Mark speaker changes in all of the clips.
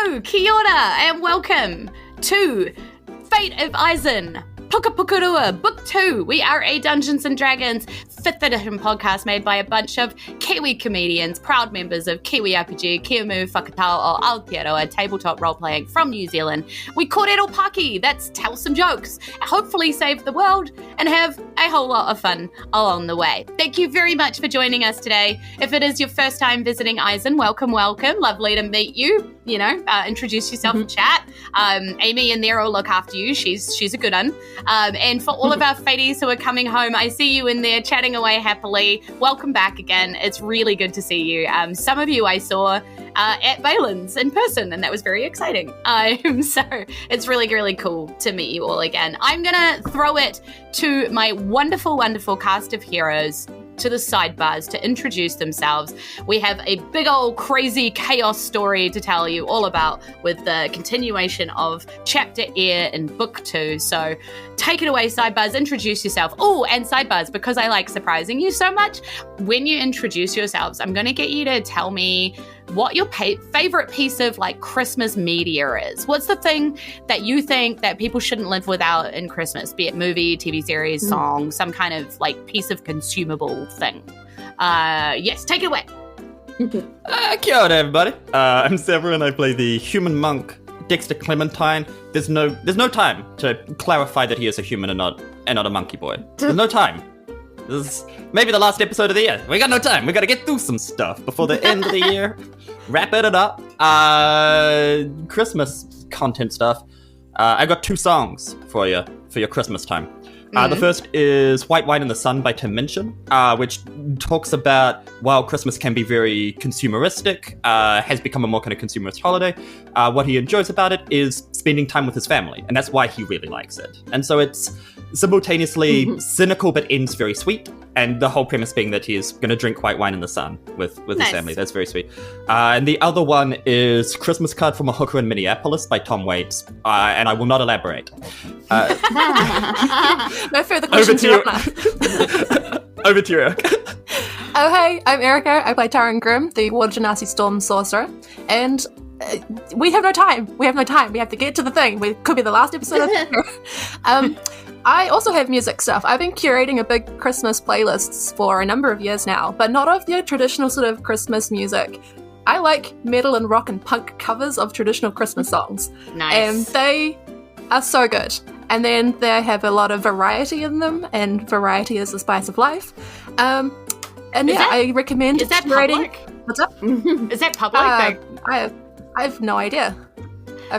Speaker 1: Hello, kia ora, and welcome to Fate of Isen, Pukapukurua, Book 2. We are a Dungeons & Dragons 5th edition podcast made by a bunch of Kiwi comedians, proud members of Kiwi RPG, Kiamu Whakatao o Aotearoa, tabletop role-playing from New Zealand. We kōrero paki, that's tell some jokes, hopefully save the world, and have a whole lot of fun along the way. Thank you very much for joining us today. If it is your first time visiting Isen, welcome. Lovely to meet you. Introduce yourself and chat. Amy and there will look after you. She's a good one. And for all of our faties who are coming home, I see you in there chatting away happily. Welcome back again. It's really good to see you. Some of you I saw at Balin's in person, and that was very exciting. So it's really, really cool to meet you all again. I'm going to throw it to my wonderful, wonderful cast of heroes, to the Sidebars, to introduce themselves. We have a big old crazy chaos story to tell you all about with the continuation of Chapter Air in Book 2. So take it away, Sidebars. Introduce yourself. Oh, and Sidebars, because I like surprising you so much, when you introduce yourselves, I'm going to get you to tell me what your favorite piece of Christmas media is. What's the thing that you think that people shouldn't live without in Christmas, be it movie, TV series, song, some kind of piece of consumable thing? Yes, take it away.
Speaker 2: Kia ora, everybody. I'm Severin. I play the human monk, Dexter Clementine. There's no time to clarify that he is a human and not a monkey boy. There's no time. This is maybe the last episode of the year. We got no time. We got to get through some stuff before the end of the year. Wrap it up. Christmas content stuff. I got 2 songs for your Christmas time. The first is White Wine in the Sun by Tim Minchin, which talks about while Christmas can be very consumeristic, has become a more kind of consumerist holiday, what he enjoys about it is spending time with his family, and that's why he really likes it. And so it's simultaneously cynical but ends very sweet, and the whole premise being that he is going to drink white wine in the sun with his family. That's very sweet. And the other one is Christmas Card from a Hooker in Minneapolis by Tom Waits, and I will not elaborate.
Speaker 3: No further questions.
Speaker 2: Over to you, Erika.
Speaker 3: Oh, hey, I'm Erika. I play Taryn Grimm, the Water Genasi Storm Sorcerer, and we have no time. We have to get to the thing. We could be the last episode of the year. I also have music stuff. I've been curating a big Christmas playlists for a number of years now, but not of the traditional sort of Christmas music. I like metal and rock and punk covers of traditional Christmas songs.
Speaker 1: Nice.
Speaker 3: And they are so good. And then they have a lot of variety in them, and variety is the spice of life. I recommend
Speaker 1: Is that
Speaker 3: curating.
Speaker 1: public?
Speaker 3: What's up?
Speaker 1: Is that public?
Speaker 3: I have no idea.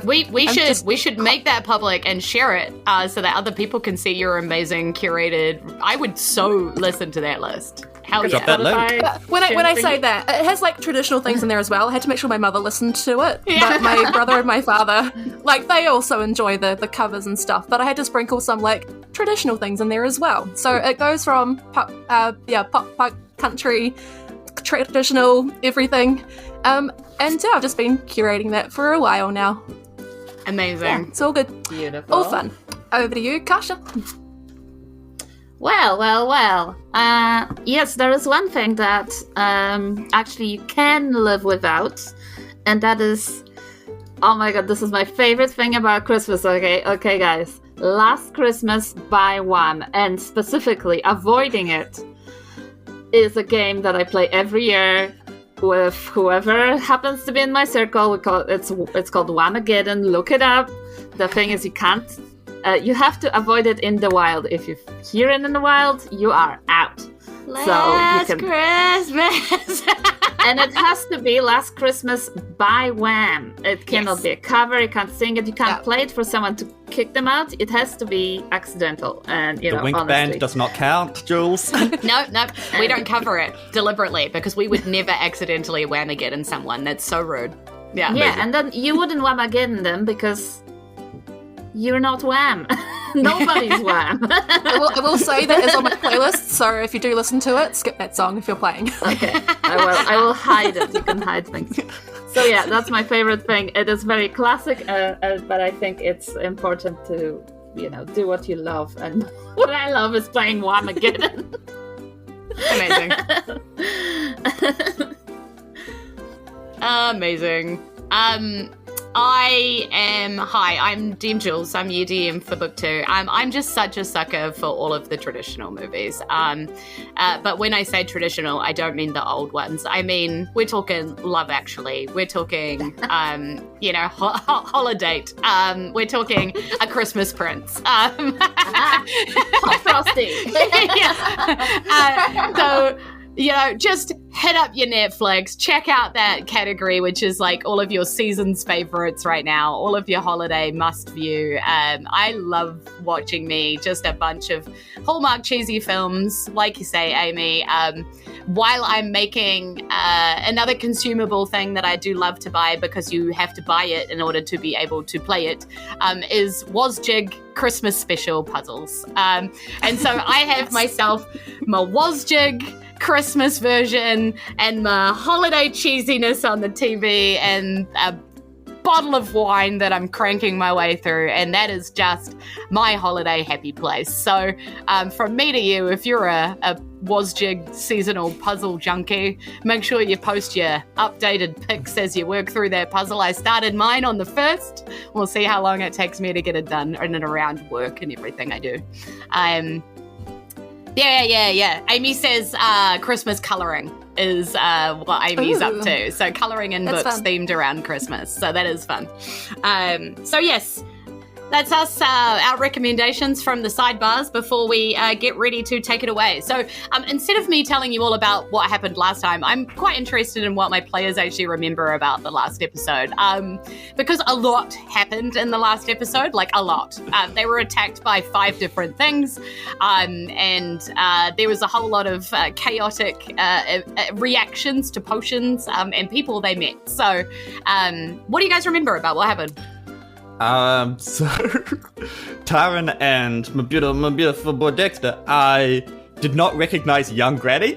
Speaker 1: We should make that public and share it so that other people can see your amazing curated. I would so listen to that list. Hell yeah!
Speaker 2: That link.
Speaker 3: When I say that, it has traditional things in there as well. I had to make sure my mother listened to it, but my brother and my father, they also enjoy the covers and stuff. But I had to sprinkle some traditional things in there as well. So it goes from pop, punk, country, traditional, everything. And I've just been curating that for a while now.
Speaker 1: Amazing.
Speaker 3: Yeah, it's all good.
Speaker 1: Beautiful.
Speaker 3: All fun. Over to you, Kasia.
Speaker 4: Well. Yes, there is one thing that actually you can live without, and that is, oh my god, this is my favorite thing about Christmas. Okay, guys. Last Christmas by Wham, and specifically avoiding it, is a game that I play every year with whoever happens to be in my circle. It's called Whamageddon. Look it up. The thing is, you have to avoid it in the wild. If you hear it in the wild, you are out.
Speaker 1: Last Christmas.
Speaker 4: And it has to be Last Christmas by Wham. It cannot be a cover. You can't sing it. You can't play it for someone to kick them out. It has to be accidental. And
Speaker 2: the Wink Band does not count, Julz.
Speaker 1: No, we don't cover it deliberately because we would never accidentally Whamageddon someone. That's so rude. Yeah.
Speaker 4: Yeah, and then you wouldn't Whamageddon them because you're not Wham. Nobody's Wham.
Speaker 3: I will say that is on my playlist, so if you do listen to it, skip that song if you're playing.
Speaker 4: Okay, I will hide it. You can hide things. So yeah, that's my favorite thing. It is very classic, but I think it's important to, do what you love. And what I love is playing Whamageddon.
Speaker 1: Amazing. Amazing. I'm DM Julz. I'm your DM for book 2. I'm just such a sucker for all of the traditional movies. But when I say traditional, I don't mean the old ones. I mean, we're talking Love Actually. We're talking, Holiday. We're talking A Christmas Prince.
Speaker 4: Hot Frosty.
Speaker 1: So, just hit up your Netflix, check out that category, which is like all of your season's favorites right now, all of your holiday must view. I love watching just a bunch of Hallmark cheesy films, like you say, Amy, while I'm making another consumable thing that I do love to buy because you have to buy it in order to be able to play it, is WazJig Christmas special puzzles. And so I have myself my WazJig Christmas version and my holiday cheesiness on the TV and a bottle of wine that I'm cranking my way through, and that is just my holiday happy place. So from me to you, if you're a WazJig seasonal puzzle junkie, make sure you post your updated pics as you work through that puzzle. I started mine on the 1st. We'll see how long it takes me to get it done in and around work and everything I do. Yeah. Amy says Christmas colouring is what Amy's up to. So colouring in books fun. Themed around Christmas. So that is fun. So yes, that's us, our recommendations from the Sidebars before we get ready to take it away. So instead of me telling you all about what happened last time, I'm quite interested in what my players actually remember about the last episode. Because a lot happened in the last episode, like a lot. They were attacked by 5 different things, and there was a whole lot of chaotic reactions to potions and people they met. So what do you guys remember about what happened?
Speaker 2: So Taryn and my beautiful boy Dexter, I did not recognize young Granny,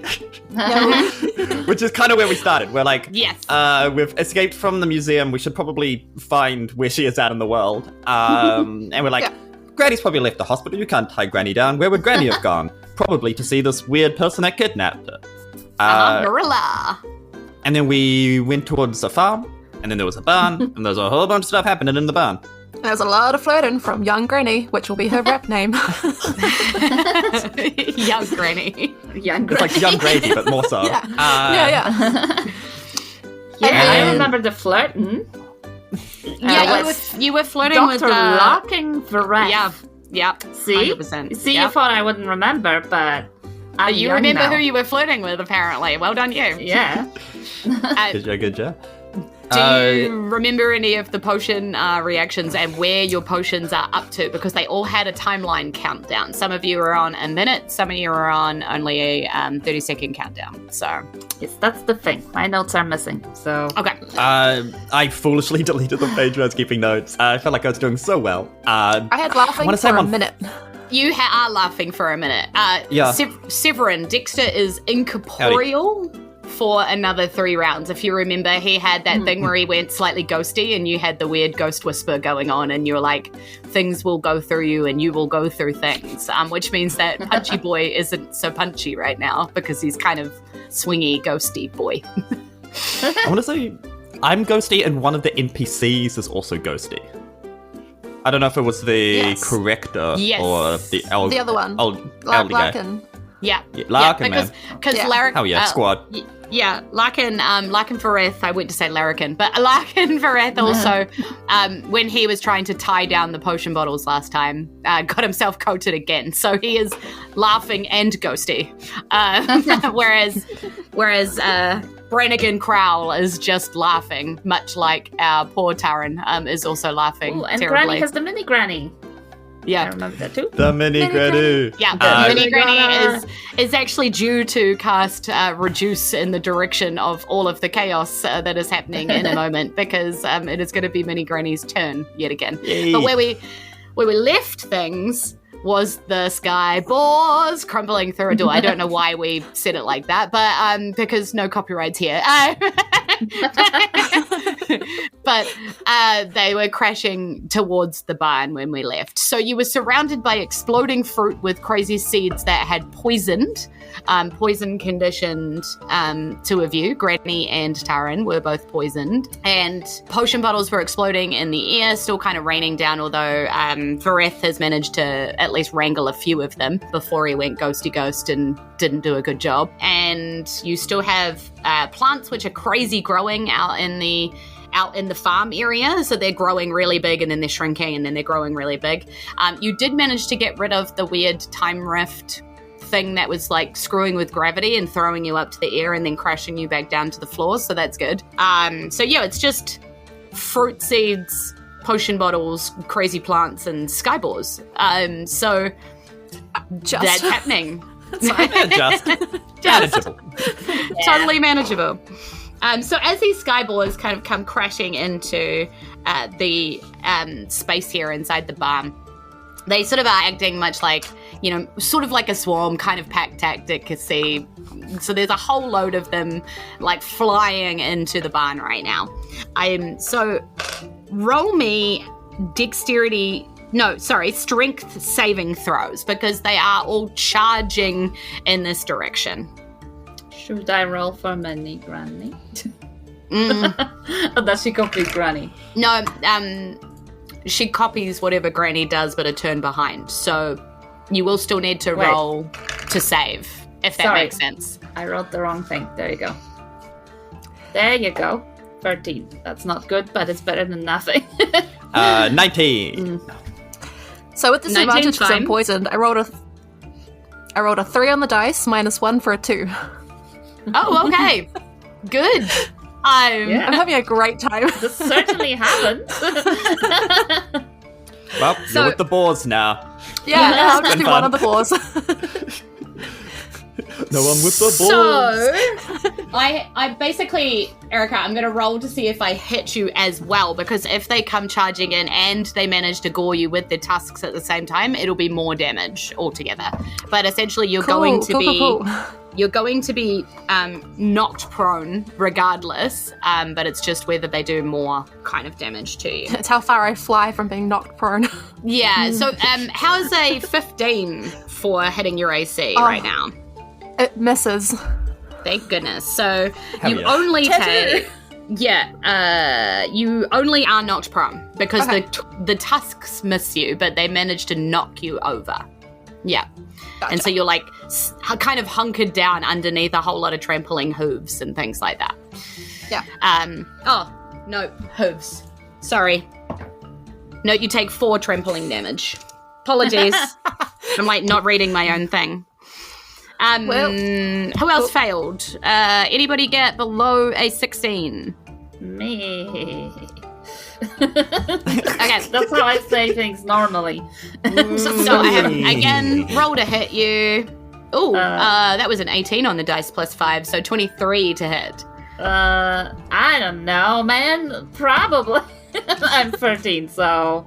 Speaker 2: which is kind of where we started. We're like,
Speaker 1: yes,
Speaker 2: we've escaped from the museum. We should probably find where she is at in the world. And we're like, Granny's probably left the hospital. You can't tie Granny down. Where would Granny have gone? Probably to see this weird person that kidnapped her.
Speaker 1: Gorilla.
Speaker 2: And then we went towards a farm. And then there was a barn, and there was a whole bunch of stuff happening in the barn.
Speaker 3: There's a lot of flirting from young Granny, which will be her rap name.
Speaker 1: Young Granny.
Speaker 2: It's like Young Gravy, but more so.
Speaker 3: Yeah.
Speaker 4: I remember the flirting.
Speaker 1: You were flirting
Speaker 4: Dr.
Speaker 1: with
Speaker 4: Locking Vareth.
Speaker 1: Yeah.
Speaker 4: See?
Speaker 1: 100%.
Speaker 4: See, you thought I wouldn't remember, but
Speaker 1: you remember who you were flirting with, apparently. Well done, you.
Speaker 4: Yeah.
Speaker 2: Good job.
Speaker 1: Do you remember any of the potion reactions and where your potions are up to? Because they all had a timeline countdown. Some of you were on a minute, some of you were on only a 30-second countdown. So
Speaker 4: yes, that's the thing. My notes are missing. So
Speaker 1: okay.
Speaker 2: I foolishly deleted the page where I was keeping notes. I felt like I was doing so well.
Speaker 3: I had laughing for a minute.
Speaker 1: You are laughing for a minute. Severin, Dexter is incorporeal for another 3 rounds. If you remember, he had that thing where he went slightly ghosty and you had the weird ghost whisper going on and you're like, things will go through you and you will go through things, which means that Punchy Boy isn't so punchy right now because he's kind of swingy, ghosty boy.
Speaker 2: I want to say I'm ghosty and one of the NPCs is also ghosty. I don't know if it was the corrector or the
Speaker 3: other one.
Speaker 2: Larkin.
Speaker 1: Yeah,
Speaker 2: Larkin, man.
Speaker 1: Because Larkin...
Speaker 2: Hell yeah, squad.
Speaker 1: Larkin Vareth, I went to say Larkin, but Larkin Vareth also, when he was trying to tie down the potion bottles last time, got himself coated again. So he is laughing and ghosty. Whereas Brannigan Crowell is just laughing, much like our poor Taryn is also laughing
Speaker 4: and
Speaker 1: terribly.
Speaker 4: Granny has the mini Granny.
Speaker 1: Yeah,
Speaker 4: I remember that too.
Speaker 2: The mini Granny.
Speaker 1: Yeah, the mini Granny is actually due to cast Reduce in the direction of all of the chaos that is happening in a moment because it is going to be mini Granny's turn yet again. Yay. But where we left things was the sky Boars crumbling through a door. I don't know why we said it like that, but because no copyrights here. But they were crashing towards the barn when we left. So you were surrounded by exploding fruit with crazy seeds that had poisoned poison conditioned. Two of you, Granny and Taryn, were both poisoned. And potion bottles were exploding in the air, still kind of raining down, although Vareth has managed to at least wrangle a few of them before he went ghosty ghost and didn't do a good job. And you still have plants which are crazy growing out in the farm area, so they're growing really big and then they're shrinking and then they're growing really big. You did manage to get rid of the weird time rift thing that was like screwing with gravity and throwing you up to the air and then crashing you back down to the floor, so that's good. So yeah, it's just fruit seeds, potion bottles, crazy plants, and sky boars. So that's happening.
Speaker 2: Just manageable.
Speaker 1: Totally manageable. So as these sky boars kind of come crashing into the space here inside the barn, they sort of are acting much like, sort of like a swarm kind of pack tactic. So there's a whole load of them like flying into the barn right now. So roll me strength saving throws, because they are all charging in this direction.
Speaker 4: Should I roll for Mini Granny? Or does she copy Granny?
Speaker 1: No, she copies whatever Granny does, but a turn behind. So you will still need to roll to save, if that makes sense.
Speaker 4: I wrote the wrong thing. There you go. There you go. 13. That's not good, but it's better than nothing.
Speaker 2: 19.
Speaker 3: So with disadvantage because I'm poisoned, I rolled a 3 on the dice, -1 for a 2.
Speaker 1: Oh, okay. Good.
Speaker 3: I'm having a great time.
Speaker 4: This certainly happened.
Speaker 2: Well, you're with the boars now.
Speaker 3: Yeah, I'll just be one of the boars.
Speaker 2: No one with the boars.
Speaker 1: So, I basically, Erika, I'm going to roll to see if I hit you as well, because if they come charging in and they manage to gore you with their tusks at the same time, it'll be more damage altogether. But essentially, you're going to be knocked prone regardless, but it's just whether they do more kind of damage to you.
Speaker 3: It's how far I fly from being knocked prone.
Speaker 1: Yeah, so how's a 15 for hitting your AC right now?
Speaker 3: It misses.
Speaker 1: Thank goodness. So you only take... Yeah, you only are knocked prone because the tusks miss you, but they manage to knock you over. Yeah. Gotcha. And so you're like kind of hunkered down underneath a whole lot of trampling hooves and things like that.
Speaker 3: Yeah.
Speaker 1: Oh, no, hooves. Sorry. No, you take 4 trampling damage. Apologies. I'm like not reading my own thing. Who else failed? Anybody get below a 16?
Speaker 4: Me. Okay, that's how I say things normally.
Speaker 1: So I have again roll to hit you. Ooh, that was an 18 on the dice plus 5, so 23 to hit.
Speaker 4: I don't know, man. Probably. I'm 13, so.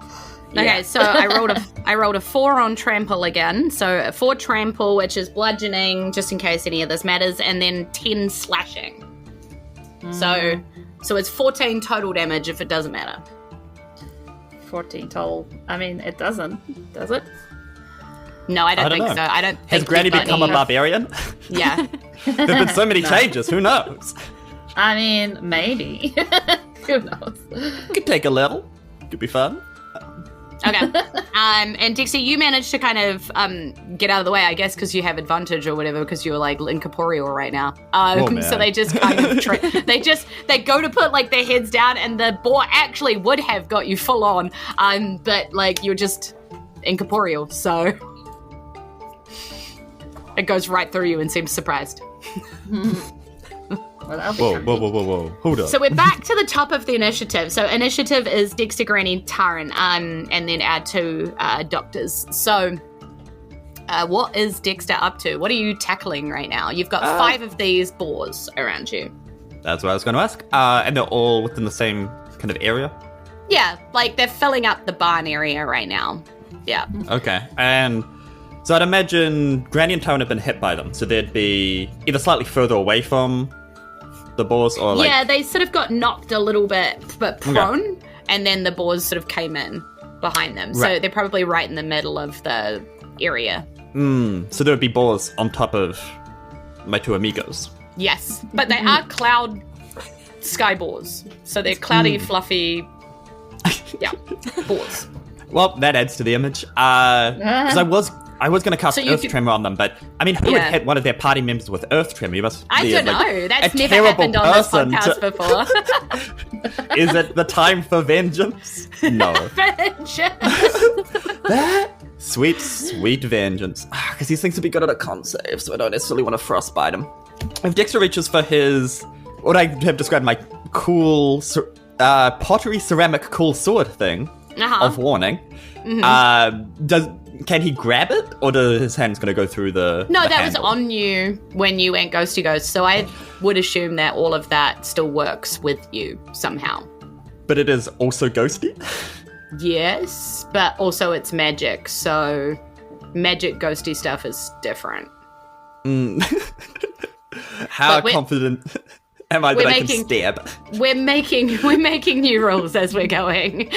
Speaker 4: Yeah.
Speaker 1: Okay, so I rolled a 4 on trample again. So a 4 trample, which is bludgeoning, just in case any of this matters, and then 10 slashing. So it's 14 total damage if it doesn't matter.
Speaker 4: 14 total. I mean, it doesn't, does it?
Speaker 1: No, I don't think so. I don't.
Speaker 2: Has Granny become a barbarian?
Speaker 1: Yeah.
Speaker 2: There've been so many changes. Who knows?
Speaker 4: I mean, maybe. Who knows?
Speaker 2: Could take a level. Could be fun.
Speaker 1: Okay. And Dexter, you managed to kind of get out of the way, I guess, because you have advantage or whatever, because you're like incorporeal right now. So they just kind of they go to put like their heads down, and the boar actually would have got you full on, but like you're just incorporeal, so it goes right through you and seems surprised.
Speaker 2: Whoa. Hold up.
Speaker 1: So we're back to the top of the initiative. So initiative is Dexter, Granny, Taryn, and then our 2 doctors. So what is Dexter up to? What are you tackling right now? You've got 5 of these boars around you.
Speaker 2: That's what I was going to ask. And they're all within the same kind of area?
Speaker 1: Yeah, like they're filling up the barn area right now. Yeah.
Speaker 2: Okay, and so I'd imagine Granny and Taryn have been hit by them, so they'd be either slightly further away from the boars or like...
Speaker 1: Yeah, they sort of got knocked a little bit, but prone, and then the boars sort of came in behind them. So they're probably right in the middle of the area.
Speaker 2: So there would be boars on top of my two amigos.
Speaker 1: Yes, but they are cloud sky boars. So they're cloudy, fluffy, boars.
Speaker 2: Well, that adds to the image. Because I was going to cast Earth Tremor on them, but I mean, who would hit one of their party members with Earth Tremor? You must
Speaker 1: I
Speaker 2: be
Speaker 1: don't
Speaker 2: like,
Speaker 1: know. That's
Speaker 2: a
Speaker 1: never
Speaker 2: terrible
Speaker 1: happened on this
Speaker 2: person
Speaker 1: podcast before.
Speaker 2: Is it the time for vengeance? No. That sweet, sweet vengeance. Because these things would be good at a con save, so I don't necessarily want to frostbite him. If Dexter reaches for his, what I have described my cool pottery ceramic cool sword thing of warning, can he grab it, or his hand's going to go through the
Speaker 1: No,
Speaker 2: the
Speaker 1: that
Speaker 2: handle?
Speaker 1: was on you when you went ghost to ghost, so I would assume that all of that still works with you somehow.
Speaker 2: But it is also ghosty?
Speaker 1: Yes, but also it's magic, so magic ghosty stuff is different.
Speaker 2: How confident am I that I can stab?
Speaker 1: We're making new rules as we're going.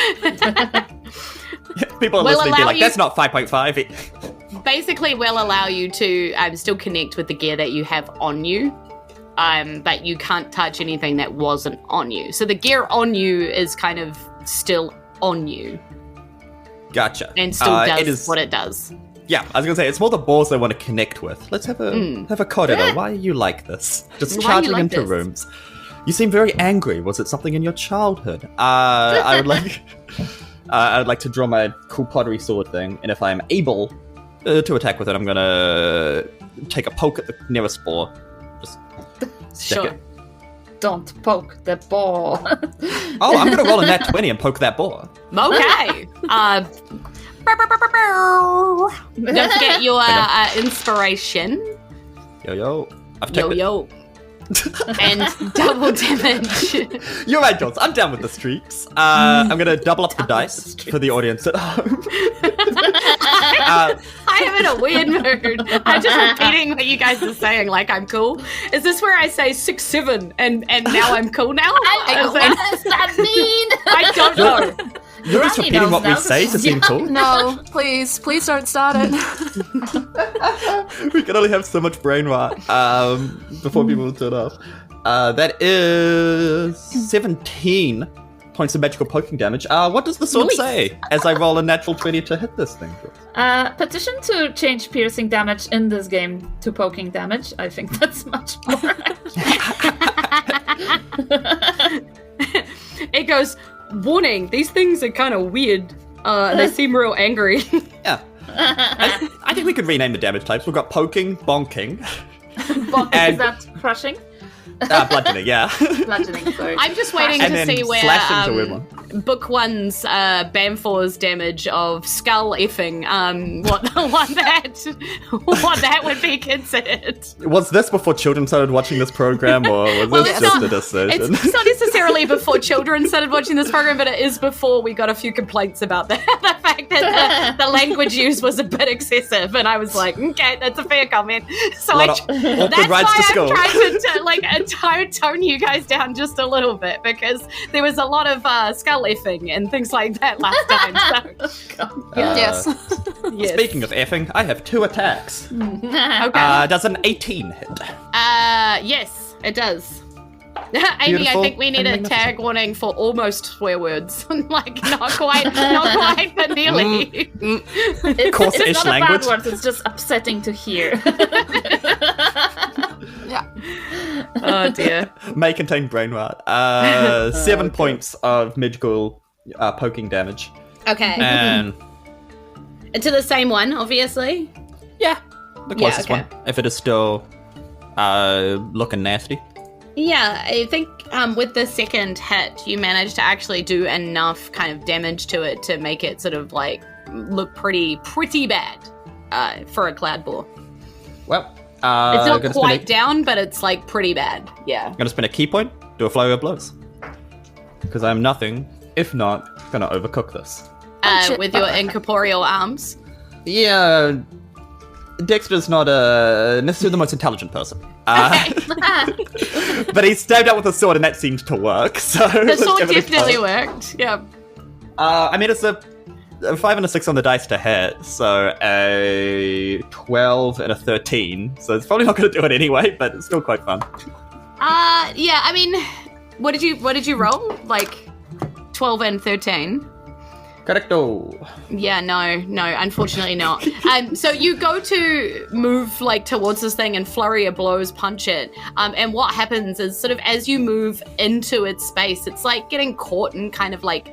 Speaker 2: People are listening be like, that's not 5.5.
Speaker 1: Basically, we'll allow you to still connect with the gear that you have on you, but you can't touch anything that wasn't on you. So the gear on you is kind of still on you.
Speaker 2: Gotcha.
Speaker 1: And still does what it does.
Speaker 2: Yeah, I was going to say, it's more the balls I want to connect with. Let's have a corridor. Why are you like this? Just charging into rooms. You seem very angry. Was it something in your childhood? I would like to draw my cool pottery sword thing, and if I'm able to attack with it, I'm going to take a poke at the nearest boar. Just stick it.
Speaker 4: Don't poke the boar.
Speaker 2: Oh, I'm going to roll a nat 20 and poke that boar.
Speaker 1: Okay. Don't forget your inspiration.
Speaker 2: Yo. I've taken
Speaker 1: Yo. And double damage.
Speaker 2: You're right, Julz. I'm down with the streaks. I'm going to double up the dice for the audience at home.
Speaker 1: I am in a weird mood. I'm just repeating what you guys are saying like I'm cool. Is this where I say 6-7 and now I'm cool now?
Speaker 4: What does that mean?
Speaker 1: I don't know.
Speaker 2: You're just repeating what we say to seem cool?
Speaker 3: No, please don't start it.
Speaker 2: We can only have so much brain rot before people turn off. That is 17 points of magical poking damage. What does the sword say as I roll a natural 20 to hit this thing?
Speaker 4: Petition to change piercing damage in this game to poking damage. I think that's much more.
Speaker 1: It goes, warning, these things are kind of weird. They seem real angry.
Speaker 2: Yeah. I think we could rename the damage types. We've got poking, bonking.
Speaker 4: Is that crushing?
Speaker 2: Bludgeoning, yeah.
Speaker 4: Bludgeoning, sorry.
Speaker 1: I'm just waiting
Speaker 2: And
Speaker 1: to
Speaker 2: then
Speaker 1: see where
Speaker 2: slashing's a weird one.
Speaker 1: Book 1's Bamfor's damage of skull effing, what that would be considered.
Speaker 2: Was this before children started watching this program, or was this just a decision?
Speaker 1: It's not necessarily before children started watching this program, but it is before we got a few complaints about the fact that the language used was a bit excessive, and I was like, okay, that's a fair comment. So that's why I'm trying to tone you guys down just a little bit, because there was a lot of skull effing and things like that last time. So.
Speaker 3: Yes.
Speaker 2: Speaking of effing, I have 2 attacks.
Speaker 1: Okay.
Speaker 2: Does an 18 hit?
Speaker 1: Yes, it does. Amy,
Speaker 2: Beautiful
Speaker 1: I think we need a tag warning for almost swear words. Like, not quite, but nearly.
Speaker 2: Coarse-ish
Speaker 4: it's not
Speaker 2: language.
Speaker 4: a bad word, it's just upsetting to hear.
Speaker 3: Yeah.
Speaker 1: Oh, dear.
Speaker 2: May contain brain rot. 7 points of magical poking damage.
Speaker 1: Okay.
Speaker 2: And
Speaker 1: To the same one, obviously.
Speaker 2: yeah, the closest
Speaker 1: okay.
Speaker 2: one. If it is still looking nasty.
Speaker 1: Yeah, I think with the second hit, you managed to actually do enough kind of damage to it to make it sort of like look pretty bad for a cloud boar.
Speaker 2: Well,
Speaker 1: it's not quite down, but it's like pretty bad. Yeah.
Speaker 2: I'm gonna spend a key point, do a flurry of blows, because I'm nothing if not gonna overcook this.
Speaker 1: With your incorporeal arms.
Speaker 2: Yeah, Dexter's not necessarily the most intelligent person. But he stabbed out with a sword, and that seemed to work. So
Speaker 1: The sword definitely worked. Yeah.
Speaker 2: I mean, it's a a 5 and a 6 on the dice to hit, so a 12 and a 13. So it's probably not going to do it anyway, but it's still quite fun.
Speaker 1: Yeah, I mean, what did you roll? Like 12 and 13?
Speaker 2: Correcto.
Speaker 1: Yeah, no, unfortunately not. So you go to move like towards this thing and flurry of blows, punch it. And what happens is sort of as you move into its space, it's like getting caught in kind of like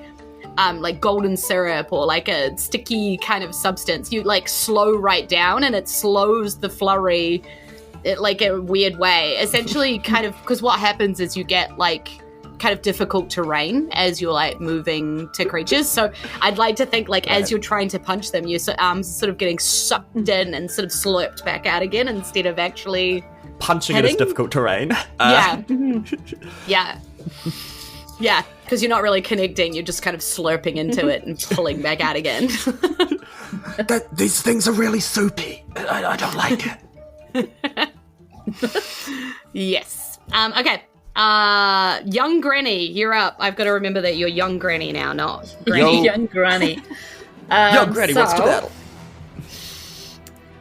Speaker 1: golden syrup or like a sticky kind of substance. You like slow right down and it slows the flurry like a weird way. Essentially kind of, because what happens is you get like kind of difficult terrain as you're like moving to creatures. So I'd like to think like as you're trying to punch them, you're sort of getting sucked in and sort of slurped back out again instead of actually
Speaker 2: punching
Speaker 1: hitting.
Speaker 2: It is difficult terrain.
Speaker 1: Yeah, because you're not really connecting. You're just kind of slurping into it and pulling back out again.
Speaker 2: These things are really soupy. I don't like it.
Speaker 1: Yes. Okay. Young Granny, you're up. I've got to remember that you're young Granny now, not Granny.
Speaker 4: Young Granny.
Speaker 2: Young Granny wants to battle.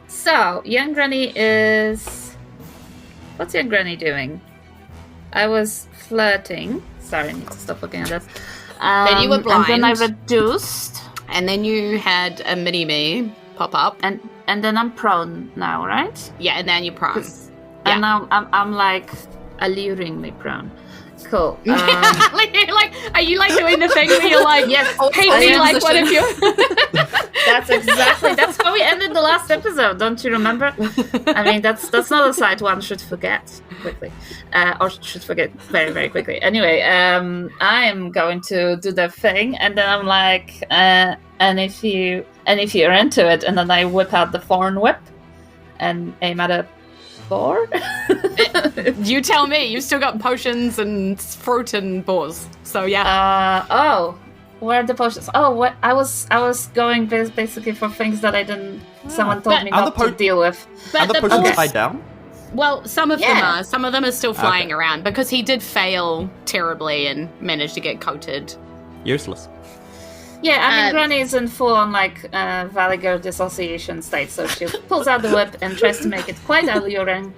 Speaker 4: So, young Granny is... What's young Granny doing? I was flirting. Sorry, I need to stop looking at this.
Speaker 1: Then you were blind.
Speaker 4: And then I reduced.
Speaker 1: And then you had a mini-me pop up.
Speaker 4: And then I'm prone now, right?
Speaker 1: Yeah, and then you're prone.
Speaker 4: And now I'm like... alluringly prone. Cool.
Speaker 1: Like, are you like doing the thing where you're like,
Speaker 4: yes,
Speaker 1: painting like one of your...
Speaker 4: That's how we ended the last episode, don't you remember? I mean, that's not a sight one should forget quickly. Or should forget very, very quickly. Anyway, I am going to do the thing, and then I'm like, and if you're into it, and then I whip out the thorn whip and aim at a boar.
Speaker 1: You tell me. You've still got potions and fruit and boars. So yeah.
Speaker 4: Where are the potions? Oh, what I was going basically for things that I didn't. Someone told me not to deal with.
Speaker 2: Are the potions tied down?
Speaker 1: Well, some of them are. Some of them are still flying around because he did fail terribly and managed to get coated.
Speaker 2: Useless.
Speaker 4: Yeah, I mean, Granny is in full-on, like, Valiger dissociation state, so she pulls out the whip and tries to make it quite alluring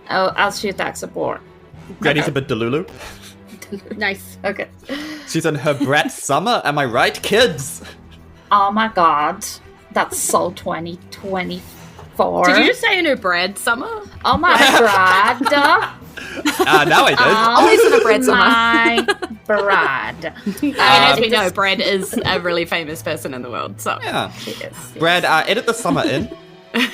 Speaker 4: as she attacks a boar.
Speaker 2: Granny's a bit delulu.
Speaker 1: Nice.
Speaker 4: Okay.
Speaker 2: She's in her brat summer, am I right, kids?
Speaker 4: Oh my god. That's so 2024.
Speaker 1: Did you just say in her bread summer?
Speaker 4: Oh my god.
Speaker 2: Now I did.
Speaker 3: Always in a bread summer.
Speaker 4: My Brad.
Speaker 1: As we know, Brad is a really famous person in the world. So
Speaker 2: Yeah.
Speaker 4: She is.
Speaker 2: Brad, edit the summer in.
Speaker 1: Yeah,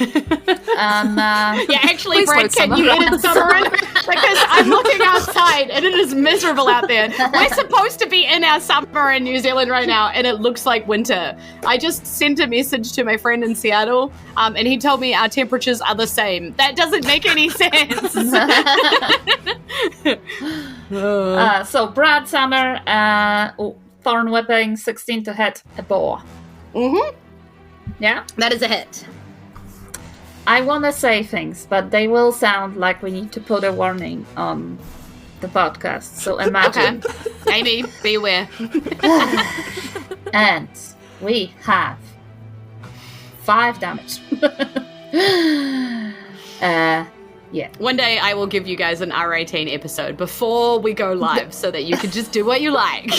Speaker 1: actually,
Speaker 3: Please
Speaker 1: Brad,
Speaker 3: load
Speaker 1: can
Speaker 3: summer.
Speaker 1: you edit summer in? Because I'm looking outside and it is miserable out there. We're supposed to be in our summer in New Zealand right now and it looks like winter. I just sent a message to my friend in Seattle and he told me our temperatures are the same. That doesn't make any sense.
Speaker 4: So Brad Summer, thorn whipping, 16 to hit a boar.
Speaker 1: Mm-hmm.
Speaker 4: Yeah?
Speaker 1: That is a hit.
Speaker 4: I want to say things, but they will sound like we need to put a warning on the podcast. So imagine.
Speaker 1: Okay. Amy, be aware.
Speaker 4: And we have 5 damage. Yeah.
Speaker 1: One day I will give you guys an R18 episode before we go live so that you can just do what you like.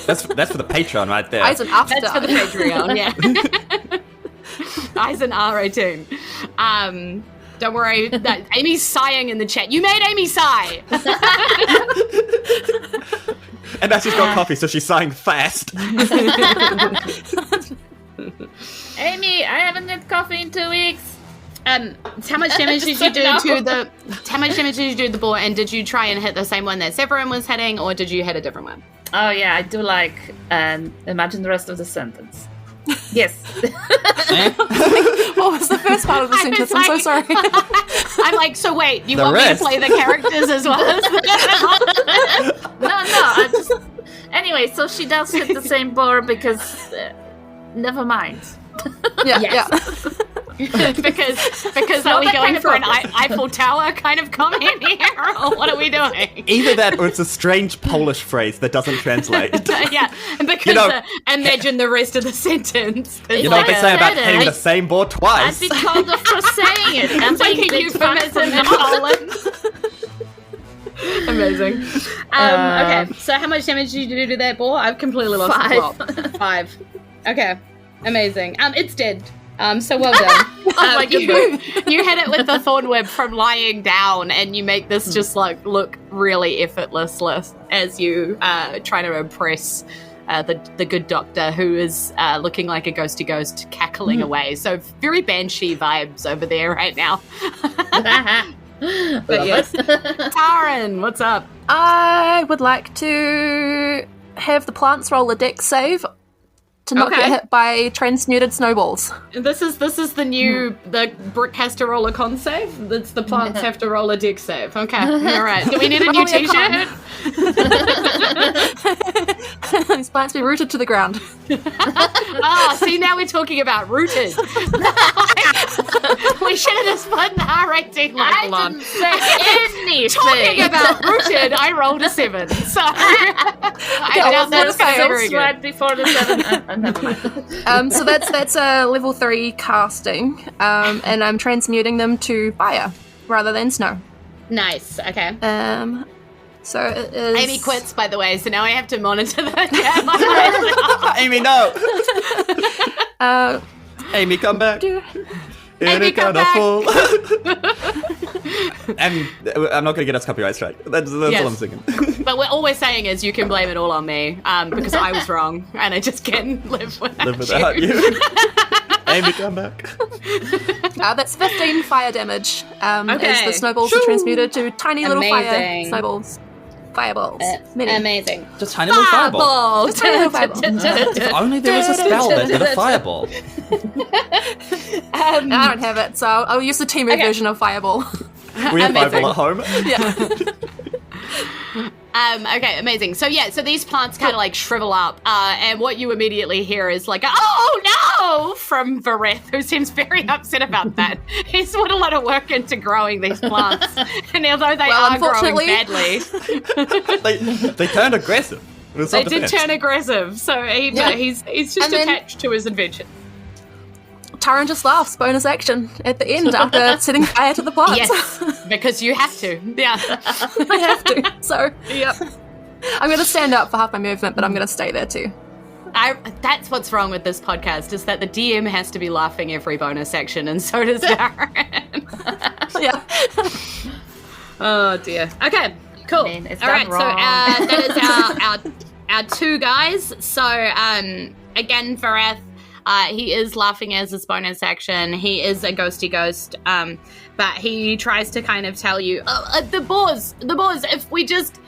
Speaker 2: That's for the Patreon right there.
Speaker 3: Isen after.
Speaker 1: That's for the Patreon, yeah. Isen R18. Don't worry, that Amy's sighing in the chat. You made Amy sigh!
Speaker 2: And now she's got coffee, so she's sighing fast.
Speaker 4: Amy, I haven't had coffee in 2 weeks.
Speaker 1: How much damage did you do to the? How much damage did you do to the boar? And did you try and hit the same one that Severin was hitting, or did you hit a different one?
Speaker 4: Oh yeah, I do like. Imagine the rest of the sentence. Yes.
Speaker 3: What was the first part of the sentence? I'm so sorry.
Speaker 1: I'm like, so wait, you
Speaker 2: The
Speaker 1: want
Speaker 2: rest.
Speaker 1: me to play the characters as well as
Speaker 4: No. I just. Anyway, so she does hit the same boar because. Never mind.
Speaker 3: Yeah,
Speaker 1: Yes.
Speaker 3: yeah.
Speaker 1: because are we going for an Eiffel Tower kind of comment here, or what are we doing?
Speaker 2: Either that, or it's a strange Polish phrase that doesn't translate.
Speaker 1: Yeah, because imagine the rest of the sentence.
Speaker 2: You know what they say about hitting the same board twice?
Speaker 4: I'd be called off for saying it.
Speaker 1: It's like a euphemism in Poland. Amazing. Okay, so how much damage did you do to that boar? I've completely lost the plot. 5. Okay, amazing. It's dead. So well done. You hit it with the thorn whip from lying down, and you make this just like look really effortless as you try to impress the good doctor, who is looking like a ghosty ghost cackling away. So very banshee vibes over there right now. But yes, Taryn, what's up?
Speaker 3: I would like to have the plants roll a dex save to not get hit by transmuted snowballs.
Speaker 1: This is the new the brick has to roll a con save. That's the plants have to roll a dex save. Okay, all right. Do we need a new T-shirt?
Speaker 3: These plants be rooted to the ground.
Speaker 1: See, now we're talking about rooted. We should have just put the R18 label on.
Speaker 4: I didn't say anything.
Speaker 1: Talking about rooted, I rolled a 7. So I doubt that's very good.
Speaker 4: Right before the 7. Never mind.
Speaker 3: So that's a level 3 casting, and I'm transmuting them to fire rather than snow.
Speaker 1: Nice. Okay.
Speaker 3: So it is...
Speaker 1: Amy quits, by the way, so now I have to monitor that.
Speaker 2: Amy, no! Amy, come back.
Speaker 1: Amy, come back.
Speaker 2: And I'm not going to get us copyright strike. That's all I'm thinking.
Speaker 1: But what all we're saying is you can blame it all on me, because I was wrong, and I just can't live without you.
Speaker 2: Amy, come back.
Speaker 3: That's 15 fire damage, as the snowballs are transmuted to tiny little fire snowballs. Fireballs.
Speaker 1: Amazing.
Speaker 2: Just tiny little fireballs.
Speaker 3: Just tiny little fireballs.
Speaker 2: If only there was a spell that did a fireball.
Speaker 3: I don't have it, so I'll use the Temu version of Fireball.
Speaker 2: We have Fireball at home.
Speaker 1: Okay, amazing. So these plants kind of like shrivel up, and what you immediately hear is like, "Oh no!" from Vareth, who seems very upset about that. He's put a lot of work into growing these plants, and although they are growing badly,
Speaker 2: they turned aggressive.
Speaker 1: They did turn aggressive, so he's just attached to his invention.
Speaker 3: Taryn just laughs, bonus action at the end after setting fire to the plants.
Speaker 1: Yes, because you have to. Yeah.
Speaker 3: I have to. So, yep. I'm going to stand up for half my movement, but I'm going to stay there too.
Speaker 1: That's what's wrong with this podcast, is that the DM has to be laughing every bonus action, and so does Taryn.
Speaker 3: Yeah.
Speaker 1: Oh, dear. Okay, cool. All right, wrong. So that is our 2 guys. So, again, Vareth, he is laughing as his bonus action. He is a ghosty ghost, but he tries to kind of tell you, the boars, if we just,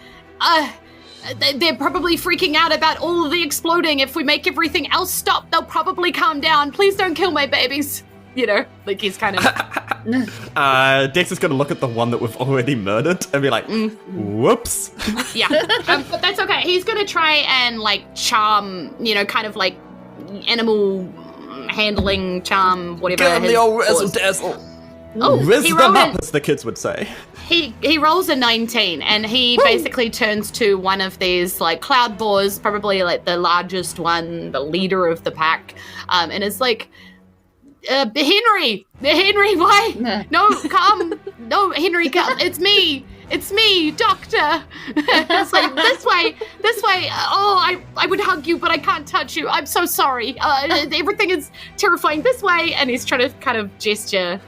Speaker 1: they're probably freaking out about all of the exploding. If we make everything else stop, they'll probably calm down. Please don't kill my babies. You know, like he's kind of...
Speaker 2: Dexter's going to look at the one that we've already murdered and be like, whoops.
Speaker 1: Yeah, but that's okay. He's going to try and, like, charm, kind of like animal handling charm, whatever.
Speaker 2: Get him the old razzle dazzle. Riz them up, as the kids would say.
Speaker 1: He rolls a 19, and he basically turns to one of these like cloud boars, probably like the largest one, the leader of the pack, and is like, Henry, why? No, come, no, Henry, come. It's me, Doctor. It's like, this way. Oh, I would hug you, but I can't touch you. I'm so sorry. Everything is terrifying. This way. And he's trying to kind of gesture.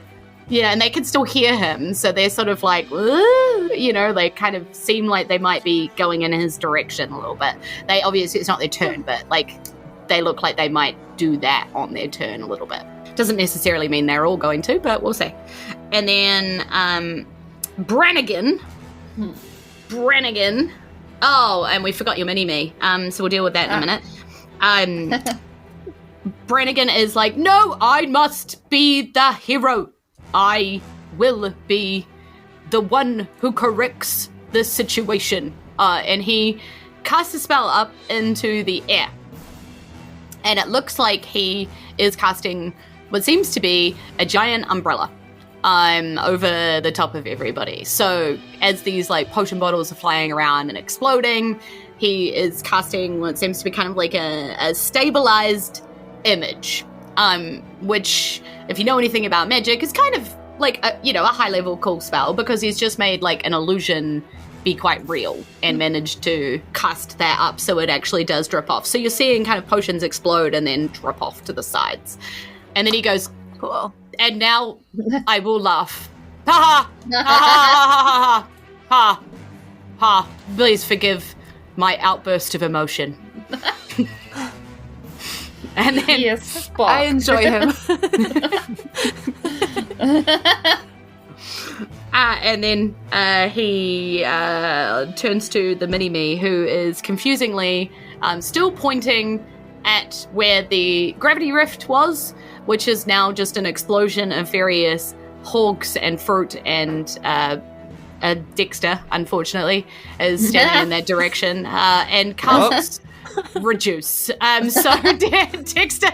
Speaker 1: Yeah, and they can still hear him. So they're sort of like, they kind of seem like they might be going in his direction a little bit. They obviously, it's not their turn, but like they look like they might do that on their turn a little bit. Doesn't necessarily mean they're all going to, but we'll see. And then Brannigan. Oh, and we forgot your mini-me. So we'll deal with that in a minute. Brannigan is like, no, I must be the hero. I will be the one who corrects the situation. And he casts a spell up into the air. And it looks like he is casting what seems to be a giant umbrella over the top of everybody. So as these like potion bottles are flying around and exploding, he is casting what seems to be kind of like a stabilized image, which, if you know anything about magic, is kind of like a high level cool spell, because he's just made like an illusion be quite real and managed to cast that up so it actually does drip off. So you're seeing kind of potions explode and then drip off to the sides. And then he goes,
Speaker 3: Cool.
Speaker 1: And now I will laugh. Ha ha ha ha ha ha ha. Please forgive my outburst of emotion. And then
Speaker 4: Yes,
Speaker 3: I enjoy him.
Speaker 1: And then he turns to the mini-me, who is confusingly still pointing at where the gravity rift was, which is now just an explosion of various hogs and fruit, and Dexter, unfortunately, is standing in that direction, and casts reduce. So Dexter...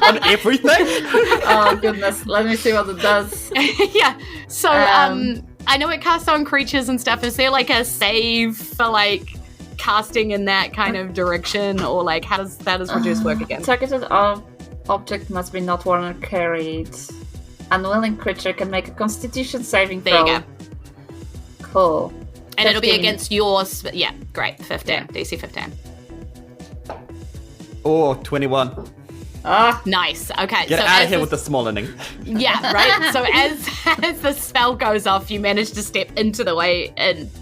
Speaker 2: On everything?
Speaker 4: Oh goodness, let me see what it does.
Speaker 1: Yeah, so I know it casts on creatures and stuff. Is there like a save for like casting in that kind of direction, or like how does reduce work again?
Speaker 4: Targeted object must be not worn or carried. Unwilling creature can make a Constitution saving throw.
Speaker 1: There you go.
Speaker 4: Cool.
Speaker 1: And
Speaker 4: 15.
Speaker 1: it'll be against yours. Yeah, great. 15.
Speaker 4: Yeah.
Speaker 1: DC 15.
Speaker 2: Oh, 21.
Speaker 4: Ah,
Speaker 1: Nice. Okay.
Speaker 2: Get
Speaker 1: so
Speaker 2: out
Speaker 1: as
Speaker 2: of here
Speaker 1: this-
Speaker 2: with the small inning.
Speaker 1: Yeah, right? So as the spell goes off, you manage to step into the way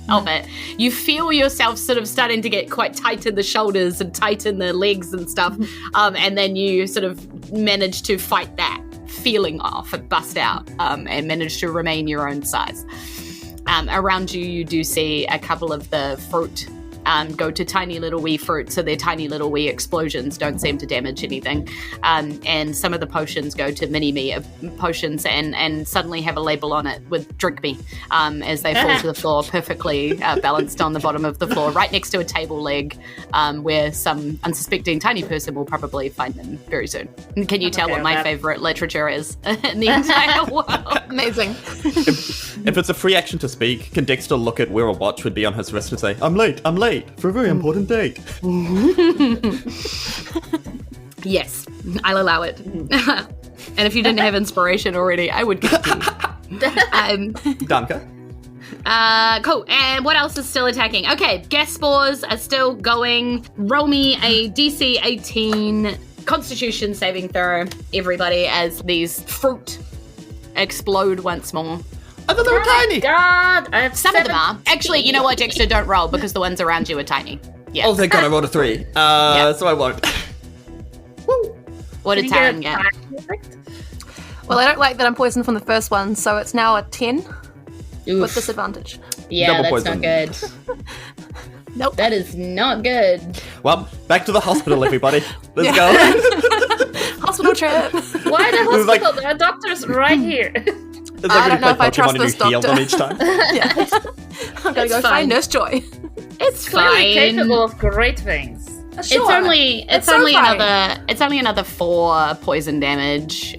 Speaker 1: of it. You feel yourself sort of starting to get quite tight in the shoulders and tight in the legs and stuff. And then you sort of manage to fight that feeling off and bust out, and manage to remain your own size. Around you, you do see a couple of the fruit go to tiny little wee fruit, so their tiny little wee explosions don't seem to damage anything. And some of the potions go to mini-me potions and suddenly have a label on it with drink me, as they fall to the floor, perfectly balanced on the bottom of the floor, right next to a table leg, where some unsuspecting tiny person will probably find them very soon. And can you tell
Speaker 4: okay
Speaker 1: what
Speaker 4: with
Speaker 1: my
Speaker 4: that.
Speaker 1: favorite literature is in the entire world?
Speaker 3: Amazing.
Speaker 2: If it's a free action to speak, can Dexter look at where a watch would be on his wrist and say, I'm late for a very important date.
Speaker 1: Yes, I'll allow it. And if you didn't have inspiration already, I would continue.
Speaker 2: Danke.
Speaker 1: Cool. And what else is still attacking? Okay, gas spores are still going. Roll me a DC 18 Constitution saving throw, everybody, as these fruit explode once more.
Speaker 2: I thought they were tiny.
Speaker 4: God, I have
Speaker 1: Some of them
Speaker 4: 17.
Speaker 1: are. Actually, you know what, Dexter, don't roll, because the ones around you are tiny. Yeah.
Speaker 2: Oh, thank God I rolled a 3. So I won't. Woo.
Speaker 1: What did
Speaker 4: Can
Speaker 1: Taryn
Speaker 4: you
Speaker 1: get?
Speaker 4: Perfect.
Speaker 3: Well, I don't like that I'm poisoned from the first one, so it's now a 10 with
Speaker 1: Oof.
Speaker 3: disadvantage.
Speaker 1: Yeah,
Speaker 2: Double
Speaker 1: that's
Speaker 2: poison.
Speaker 1: not good.
Speaker 3: Nope.
Speaker 1: That is not good.
Speaker 2: Well, back to the hospital, everybody. Let's
Speaker 3: Yeah.
Speaker 2: go.
Speaker 3: Hospital trip.
Speaker 4: Why the
Speaker 2: was like-
Speaker 4: hospital? There are doctors right here.
Speaker 2: Is
Speaker 3: I
Speaker 2: that
Speaker 3: don't know if I trust
Speaker 2: and
Speaker 3: this
Speaker 2: you heal them
Speaker 3: doctor.
Speaker 2: each time?
Speaker 3: Yeah. I'm gonna
Speaker 1: It's
Speaker 3: go
Speaker 1: fine.
Speaker 3: find Nurse Joy.
Speaker 1: It's
Speaker 4: Clearly
Speaker 1: fine.
Speaker 4: capable of great things.
Speaker 1: It's only
Speaker 3: so fine.
Speaker 1: another 4 poison damage.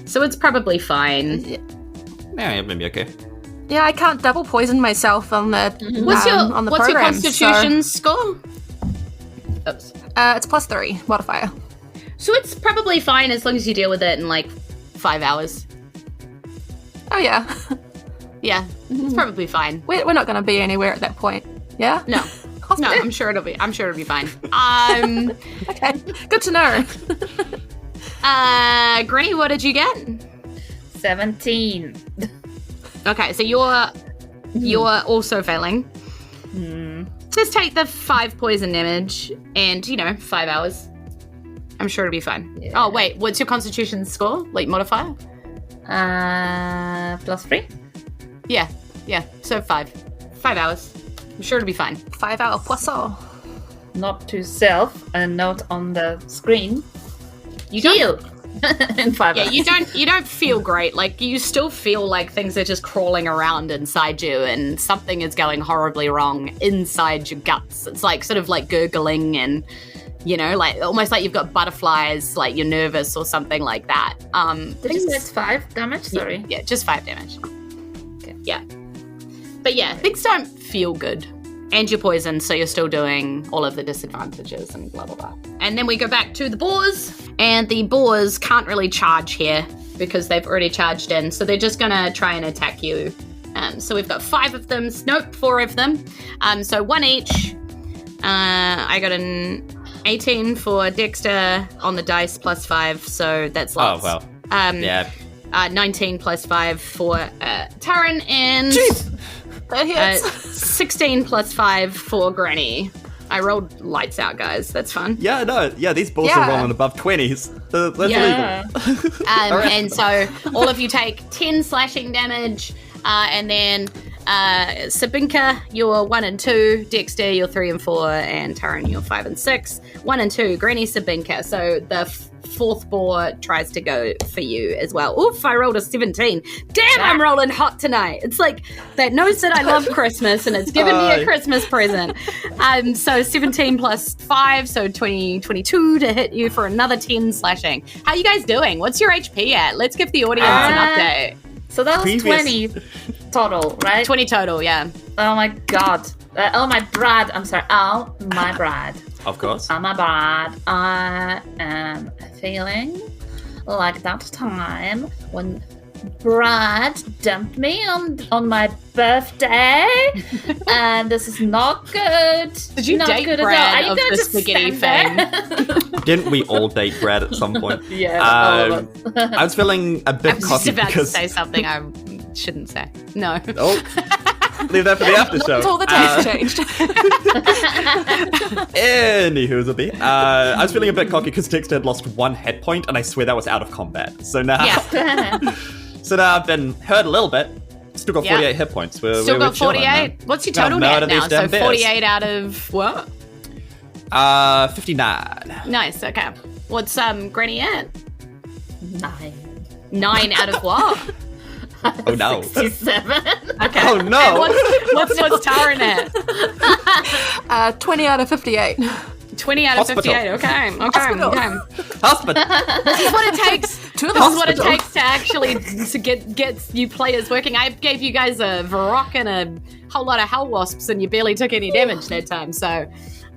Speaker 1: So it's probably fine.
Speaker 2: Yeah, maybe okay.
Speaker 3: Yeah, I can't double poison myself on the
Speaker 1: What's your
Speaker 3: on the
Speaker 1: what's your
Speaker 3: program,
Speaker 1: Constitution score? Oops.
Speaker 3: So, it's +3 modifier.
Speaker 1: So it's probably fine as long as you deal with it in like 5 hours.
Speaker 3: Oh yeah,
Speaker 1: Yeah, it's probably fine.
Speaker 3: we're not going to be anywhere at that point. Yeah.
Speaker 1: No, no,
Speaker 3: Hospital.
Speaker 1: I'm sure it'll be fine.
Speaker 3: Okay. Good to know.
Speaker 1: Granny, what did you get?
Speaker 4: 17.
Speaker 1: Okay, so you're also failing. Just take the 5 poison damage and 5 hours. I'm sure it'll be fine.
Speaker 4: Yeah.
Speaker 1: Oh wait, what's your Constitution score? Like modifier?
Speaker 4: +3.
Speaker 1: Yeah. So 5 hours. I'm sure it'll be fine.
Speaker 3: 5-hour poisson.
Speaker 4: Not to self. A note on the screen.
Speaker 1: You don't.
Speaker 4: Heal. In 5
Speaker 1: Yeah,
Speaker 4: hours.
Speaker 1: you don't feel great. Like you still feel like things are just crawling around inside you, and something is going horribly wrong inside your guts. It's like sort of like gurgling, and You know, like almost like you've got butterflies, like you're nervous or something like that.
Speaker 4: Did you say it's 5 damage? Sorry.
Speaker 1: Yeah, just 5 damage.
Speaker 4: Okay.
Speaker 1: Yeah. But yeah, things don't feel good. And you're poisoned, so you're still doing all of the disadvantages and blah, blah, blah. And then we go back to the boars. And the boars can't really charge here because they've already charged in. So they're just going to try and attack you. So we've got 5 of them. Nope, 4 of them. So 1 each. I got an 18 for Dexter on the dice plus 5. So that's lots.
Speaker 2: Oh, well. Yeah.
Speaker 1: 19 plus 5 for Taryn. And...
Speaker 3: Jeez. That hits.
Speaker 1: 16 plus 5 for Granny. I rolled lights out, guys. That's fun.
Speaker 2: Yeah, no. Yeah, these balls are rolling above 20s. That's legal.
Speaker 1: And so all of you take 10 slashing damage. And then Sabinka, you're 1 and 2. Dexter, you're 3 and 4. And Taryn, you're 5 and 6. 1 and 2. Granny, Sabinka. So the fourth boar tries to go for you as well. Oof, I rolled a 17. Damn, I'm rolling hot tonight. It's like that knows that I love Christmas and it's given me a Christmas present. So 17 plus 5, so 22 to hit you for another 10 slashing. How you guys doing? What's your HP at? Let's give the audience an update.
Speaker 4: So that was 20 total, right?
Speaker 1: 20 total, yeah.
Speaker 4: Oh my god. Oh my Brad. I'm sorry. Oh my Brad.
Speaker 2: Of course.
Speaker 4: Oh my Brad. I am feeling like that time when Brad dumped me on my birthday, and this is not good.
Speaker 1: Did you
Speaker 4: not
Speaker 1: date
Speaker 4: good
Speaker 1: Brad
Speaker 4: at all.
Speaker 1: of the spaghetti fame?
Speaker 2: Didn't we all date Brad at some point?
Speaker 4: Yeah. all of us.
Speaker 2: I was feeling a bit
Speaker 1: I was just
Speaker 2: cocky
Speaker 1: about
Speaker 2: because...
Speaker 1: to say something I shouldn't say. No.
Speaker 2: Oh, leave that for the after show.
Speaker 3: Not until the taste changed.
Speaker 2: Anywho, I was feeling a bit cocky because Dexter had lost 1 hit point, and I swear that was out of combat. So now, so now I've been hurt a little bit. Still got 48 hit points.
Speaker 1: Still got 48. What's your total net now? So 48 out of what?
Speaker 2: 59.
Speaker 1: Nice. Okay. What's Granny at?
Speaker 4: 9.
Speaker 1: 9 out of what?
Speaker 2: Oh no.
Speaker 4: 67.
Speaker 1: Okay.
Speaker 2: Oh no.
Speaker 1: And what's Taryn at?
Speaker 3: 20 out of 58.
Speaker 1: 20 out of 58. Okay.
Speaker 3: Hospital.
Speaker 2: Hospital.
Speaker 1: This is what it takes.
Speaker 3: To the
Speaker 1: This is what it
Speaker 3: hospital.
Speaker 1: takes to actually get you players working. I gave you guys a Varrock and a whole lot of hell wasps, and you barely took any damage that time. So.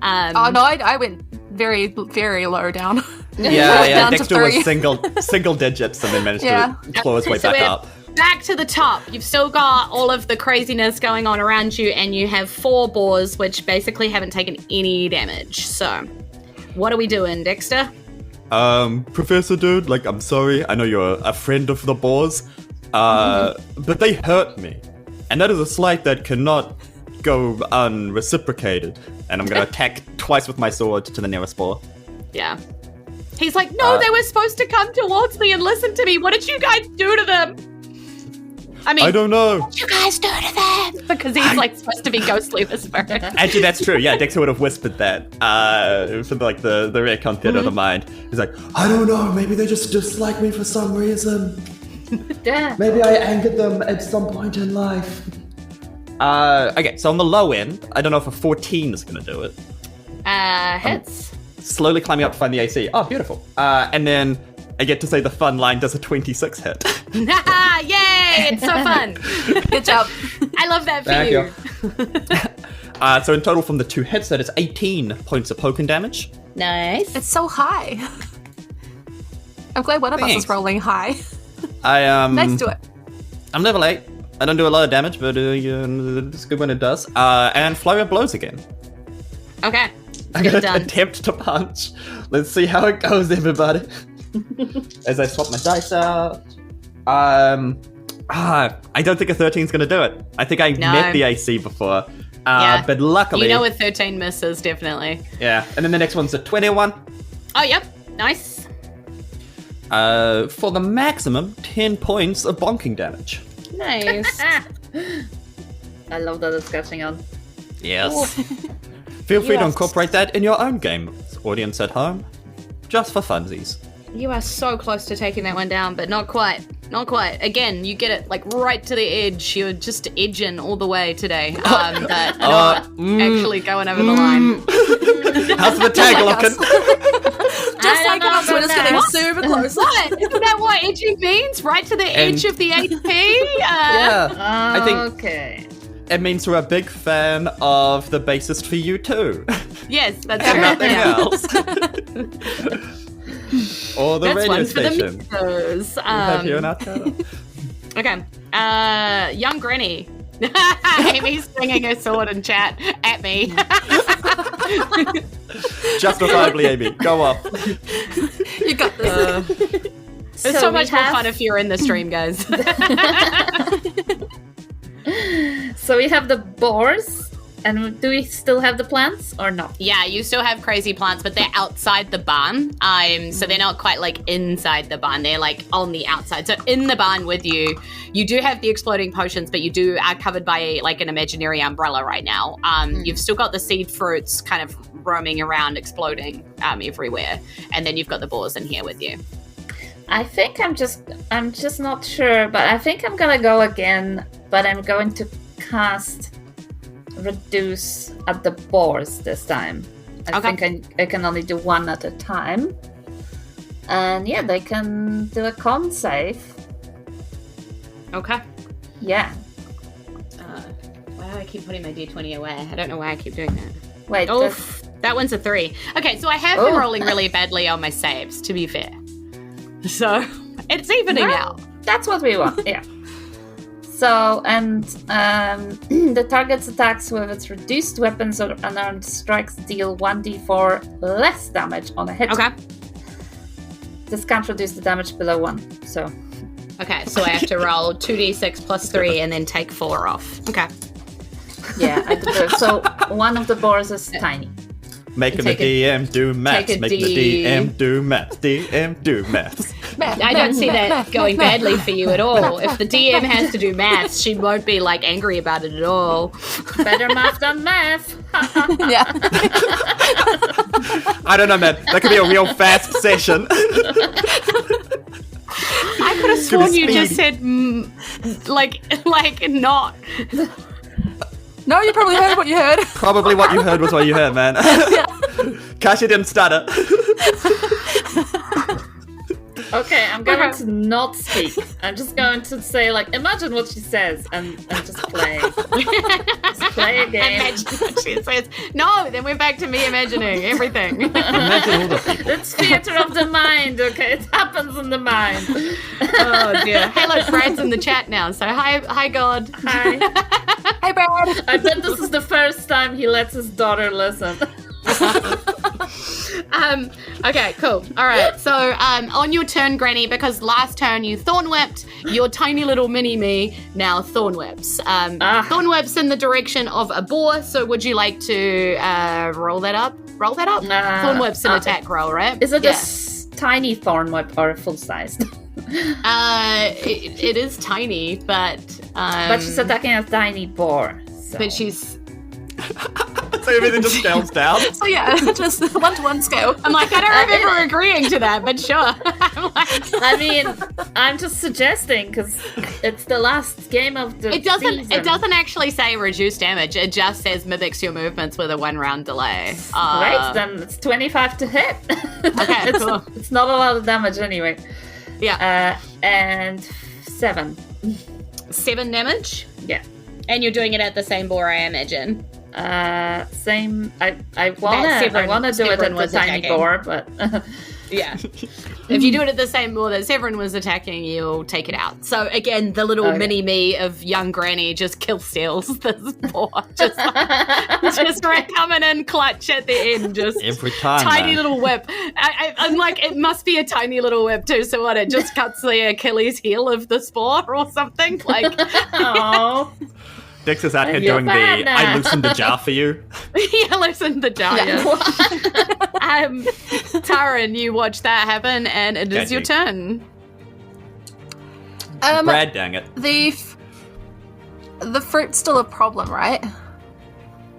Speaker 3: Oh no, I went very, very low down.
Speaker 2: Yeah.
Speaker 3: Down to
Speaker 2: Dexter was
Speaker 3: 3.
Speaker 2: single digits and then managed to claw his way
Speaker 1: So
Speaker 2: back
Speaker 1: we're
Speaker 2: up.
Speaker 1: back to the top. You've still got all of the craziness going on around you, and you have 4 boars, which basically haven't taken any damage. So, what are we doing, Dexter?
Speaker 2: Professor Dude, like, I'm sorry. I know you're a friend of the boars, but they hurt me. And that is a slight that cannot go unreciprocated. And I'm going to attack twice with my sword to the nearest boar.
Speaker 1: Yeah. He's like, no, they were supposed to come towards me and listen to me. What did you guys do to them? I mean,
Speaker 2: I don't know.
Speaker 1: What did you guys do to them? Because he's like supposed to be ghostly whisperer.
Speaker 2: Actually, that's true. Yeah, Dexter would have whispered that. For like the rare content of the mind. He's like, I don't know. Maybe they just dislike me for some reason.
Speaker 4: Yeah.
Speaker 2: Maybe I angered them at some point in life. Okay, so on the low end, I don't know if a 14 is going to do it.
Speaker 1: Hits.
Speaker 2: Slowly climbing up to find the AC. Oh, beautiful. And then I get to say the fun line does a 26 hit.
Speaker 1: Yay! It's so fun.
Speaker 3: Good job.
Speaker 1: I love that for
Speaker 2: Thank
Speaker 1: you.
Speaker 2: So in total from the 2 hits, that is 18 points of poking damage.
Speaker 1: Nice.
Speaker 3: It's so high. I'm glad one of us
Speaker 2: Thanks.
Speaker 3: is rolling high.
Speaker 2: Next
Speaker 3: to it.
Speaker 2: I'm level 8. I don't do a lot of damage, but it's good when it does. And Flurry of Blows again.
Speaker 1: Okay.
Speaker 2: I'm
Speaker 1: Get
Speaker 2: going
Speaker 1: it
Speaker 2: to
Speaker 1: done.
Speaker 2: attempt to punch. Let's see how it goes, everybody. As I swap my dice out. I don't think a 13 is going to do it. I think I met the AC before.
Speaker 1: Yeah.
Speaker 2: But luckily...
Speaker 1: You know, with 13 misses, definitely.
Speaker 2: Yeah. And then the next one's a 21.
Speaker 1: Oh, yep. Nice.
Speaker 2: For the maximum 10 points of bonking damage.
Speaker 1: Nice.
Speaker 4: I love that it's catching on.
Speaker 2: Yes. Feel free to
Speaker 1: are-
Speaker 2: incorporate that in your own game, audience at home. Just for funsies.
Speaker 1: You are so close to taking that one down, but not quite. Not quite. Again, you get it like right to the edge. You're just edging all the way today. But not actually going over the line.
Speaker 2: How's the tag looking?
Speaker 3: Just like us, we're just getting super close.
Speaker 1: What? Isn't that what edging means? Right to the edge of the HP?
Speaker 2: Yeah. I think
Speaker 4: Okay.
Speaker 2: it means we're a big fan of the bassist for U2.
Speaker 1: Yes, that's
Speaker 2: And
Speaker 1: right.
Speaker 2: nothing
Speaker 1: Yeah.
Speaker 2: else. Or the
Speaker 1: That's
Speaker 2: radio
Speaker 1: one for the
Speaker 2: station.
Speaker 1: mythos.
Speaker 2: We have here in our channel.
Speaker 1: Okay. Young Granny. Amy's swinging her sword in chat at me.
Speaker 2: Justifiably, Amy. Go off.
Speaker 3: You got this.
Speaker 1: There's so much more fun if you're in the stream, guys.
Speaker 4: So we have the boars, and do we still have the plants or not?
Speaker 1: Yeah, you still have crazy plants, but they're outside the barn. So they're not quite like inside the barn. They're like on the outside. So in the barn with you, you do have the exploding potions, but you are covered by like an imaginary umbrella right now. You've still got the seed fruits kind of roaming around, exploding everywhere, and then you've got the boars in here with you.
Speaker 4: I think I'm just not sure, but I think I'm gonna go again, but I'm going to cast reduce at the boars this time. I think I can only do one at a time. And yeah, they can do a con save.
Speaker 1: Okay.
Speaker 4: Yeah.
Speaker 1: Why do I keep putting my D20 away? I don't know why I keep doing that.
Speaker 4: Wait.
Speaker 1: Oh, that one's a 3. Okay, so I have been rolling really badly on my saves, to be fair. So it's evening out.
Speaker 4: That's what we want, yeah. So, and the target's attacks with its reduced weapons or unarmed strikes deal 1d4 less damage on a hit.
Speaker 1: Okay.
Speaker 4: This can't reduce the damage below 1, so...
Speaker 1: Okay, so I have to roll 2d6 plus 3 and then take 4 off. Okay.
Speaker 4: Yeah, I did that. So one of the boars is tiny.
Speaker 2: Making the DM do maths.
Speaker 1: take a
Speaker 2: Making the DM do maths. DM do maths.
Speaker 1: I don't see that going badly for you at all. If the DM has to do maths, she won't be like angry about it at all.
Speaker 4: Better math than math.
Speaker 3: Yeah.
Speaker 2: I don't know, man. That could be a real fast session.
Speaker 1: I could have sworn you just said like not.
Speaker 3: No, you probably heard what you heard.
Speaker 2: Probably what you heard was what you heard, man. Kasia didn't stutter.
Speaker 4: Okay, I'm going to not speak. I'm just going to say, like, imagine what she says and just play. Just play a game.
Speaker 1: Imagine what she says. No, then we're back to me imagining everything.
Speaker 2: Imagine all the people.
Speaker 4: It's theater of the mind, okay? It happens in the mind.
Speaker 1: Oh dear. Hello, Brad's in the chat now. So hi, God.
Speaker 4: Hi.
Speaker 3: Hey, Brad.
Speaker 4: I bet this is the first time he lets his daughter listen.
Speaker 1: Okay, cool. All right. So, on your turn, Granny, because last turn you thorn whipped your tiny little mini me. Now thorn whips. Thorn whips in the direction of a boar. So, would you like to roll that up? Roll that up. Thorn whip's an attack roll, right?
Speaker 4: Is it a tiny thorn whip or a full sized?
Speaker 1: It is tiny, but
Speaker 4: she's attacking a tiny boar. So.
Speaker 1: But she's.
Speaker 2: So everything just scales down.
Speaker 3: So yeah, just 1-to-1 scale.
Speaker 1: I'm like, I don't remember agreeing to that, but sure. I'm like,
Speaker 4: I mean, I'm just suggesting because it's the last game of the season.
Speaker 1: It doesn't actually say reduce damage. It just says mimics your movements with a 1-round delay.
Speaker 4: Great, then it's 25 to hit.
Speaker 1: Okay, cool.
Speaker 4: It's not a lot of damage anyway.
Speaker 1: Yeah.
Speaker 4: And 7.
Speaker 1: 7 damage?
Speaker 4: Yeah.
Speaker 1: And you're doing it at the same boar, I imagine.
Speaker 4: Same. I wanna do it at the tiny boar, but
Speaker 1: yeah. If you do it at the same boar that Severin was attacking, you'll take it out. So again, the little mini me of young Granny just kill steals this boar. Just coming in clutch at the end, just
Speaker 2: Every time.
Speaker 1: tiny little whip. I'm like, it must be a tiny little whip too. So what? It just cuts the Achilles heel of the boar or something. Like,
Speaker 4: oh.
Speaker 2: Dexter's out here doing the I loosened the jar for you.
Speaker 1: Yeah, loosened the jar. Yeah. Taryn, you watch that happen, and it is your turn.
Speaker 2: Brad, dang it.
Speaker 3: The fruit's still a problem, right?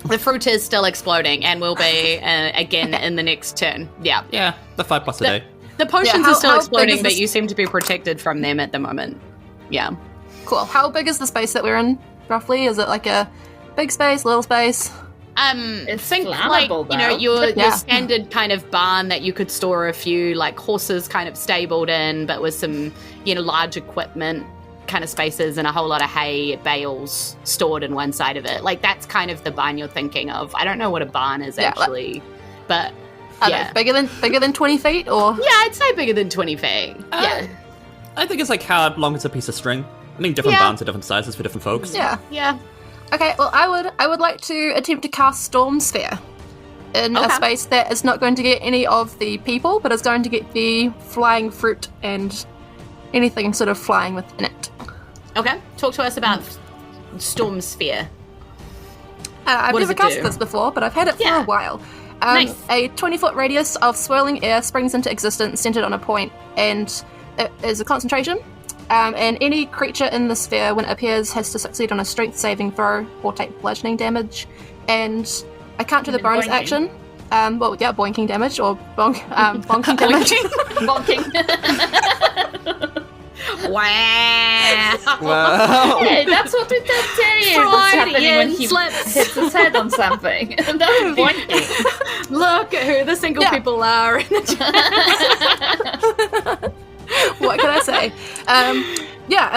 Speaker 1: The fruit is still exploding and will be again in the next turn. Yeah.
Speaker 2: Yeah, the 5+ a day.
Speaker 1: The potions
Speaker 3: how-
Speaker 1: are still
Speaker 3: how big
Speaker 1: exploding,
Speaker 3: is
Speaker 1: but
Speaker 3: this-
Speaker 1: you seem to be protected from them at the moment. Yeah.
Speaker 3: Cool. How big is the space that we're in, roughly? Is it like a big space, little space?
Speaker 4: It's
Speaker 1: Think
Speaker 4: flammable,
Speaker 1: like,
Speaker 4: though.
Speaker 1: your
Speaker 3: Yeah.
Speaker 1: standard kind of barn that you could store a few like horses kind of stabled in, but with some, large equipment kind of spaces and a whole lot of hay bales stored in one side of it. Like that's kind of the barn you're thinking of. I don't know what a barn is actually, but
Speaker 3: I don't know, bigger than 20 feet, or?
Speaker 1: yeah, I'd say bigger than 20 feet. Yeah.
Speaker 2: I think it's like how long is a piece of string. I think different
Speaker 1: Yeah.
Speaker 2: barns are different sizes for different folks.
Speaker 3: Yeah.
Speaker 1: Yeah.
Speaker 3: Okay, well, I would like to attempt to cast Storm Sphere in a
Speaker 1: Okay.
Speaker 3: space that is not going to get any of the people, but is going to get the flying fruit and anything sort of flying within it.
Speaker 1: Okay. Talk to us about Storm Sphere.
Speaker 3: I've
Speaker 1: What does
Speaker 3: never
Speaker 1: it
Speaker 3: cast
Speaker 1: do?
Speaker 3: this before, but I've had it for
Speaker 1: Yeah.
Speaker 3: a while.
Speaker 1: Nice.
Speaker 3: A 20-foot radius of swirling air springs into existence, centered on a point, and it is a concentration. And any creature in the sphere, when it appears, has to succeed on a strength saving throw or take bludgeoning damage. And I can't do the
Speaker 4: And then
Speaker 3: bonus
Speaker 4: boinking.
Speaker 3: action. Boinking damage or bonking damage.
Speaker 4: Bonking.
Speaker 1: Wow.
Speaker 2: Wow.
Speaker 4: Hey, that's what we tell Taryn.
Speaker 1: Freudian
Speaker 4: What's happening when he
Speaker 1: slips.
Speaker 4: hits his head on something. That's boinking.
Speaker 1: Look at who the single
Speaker 3: Yeah.
Speaker 1: people are in the chat.
Speaker 3: What can I say? And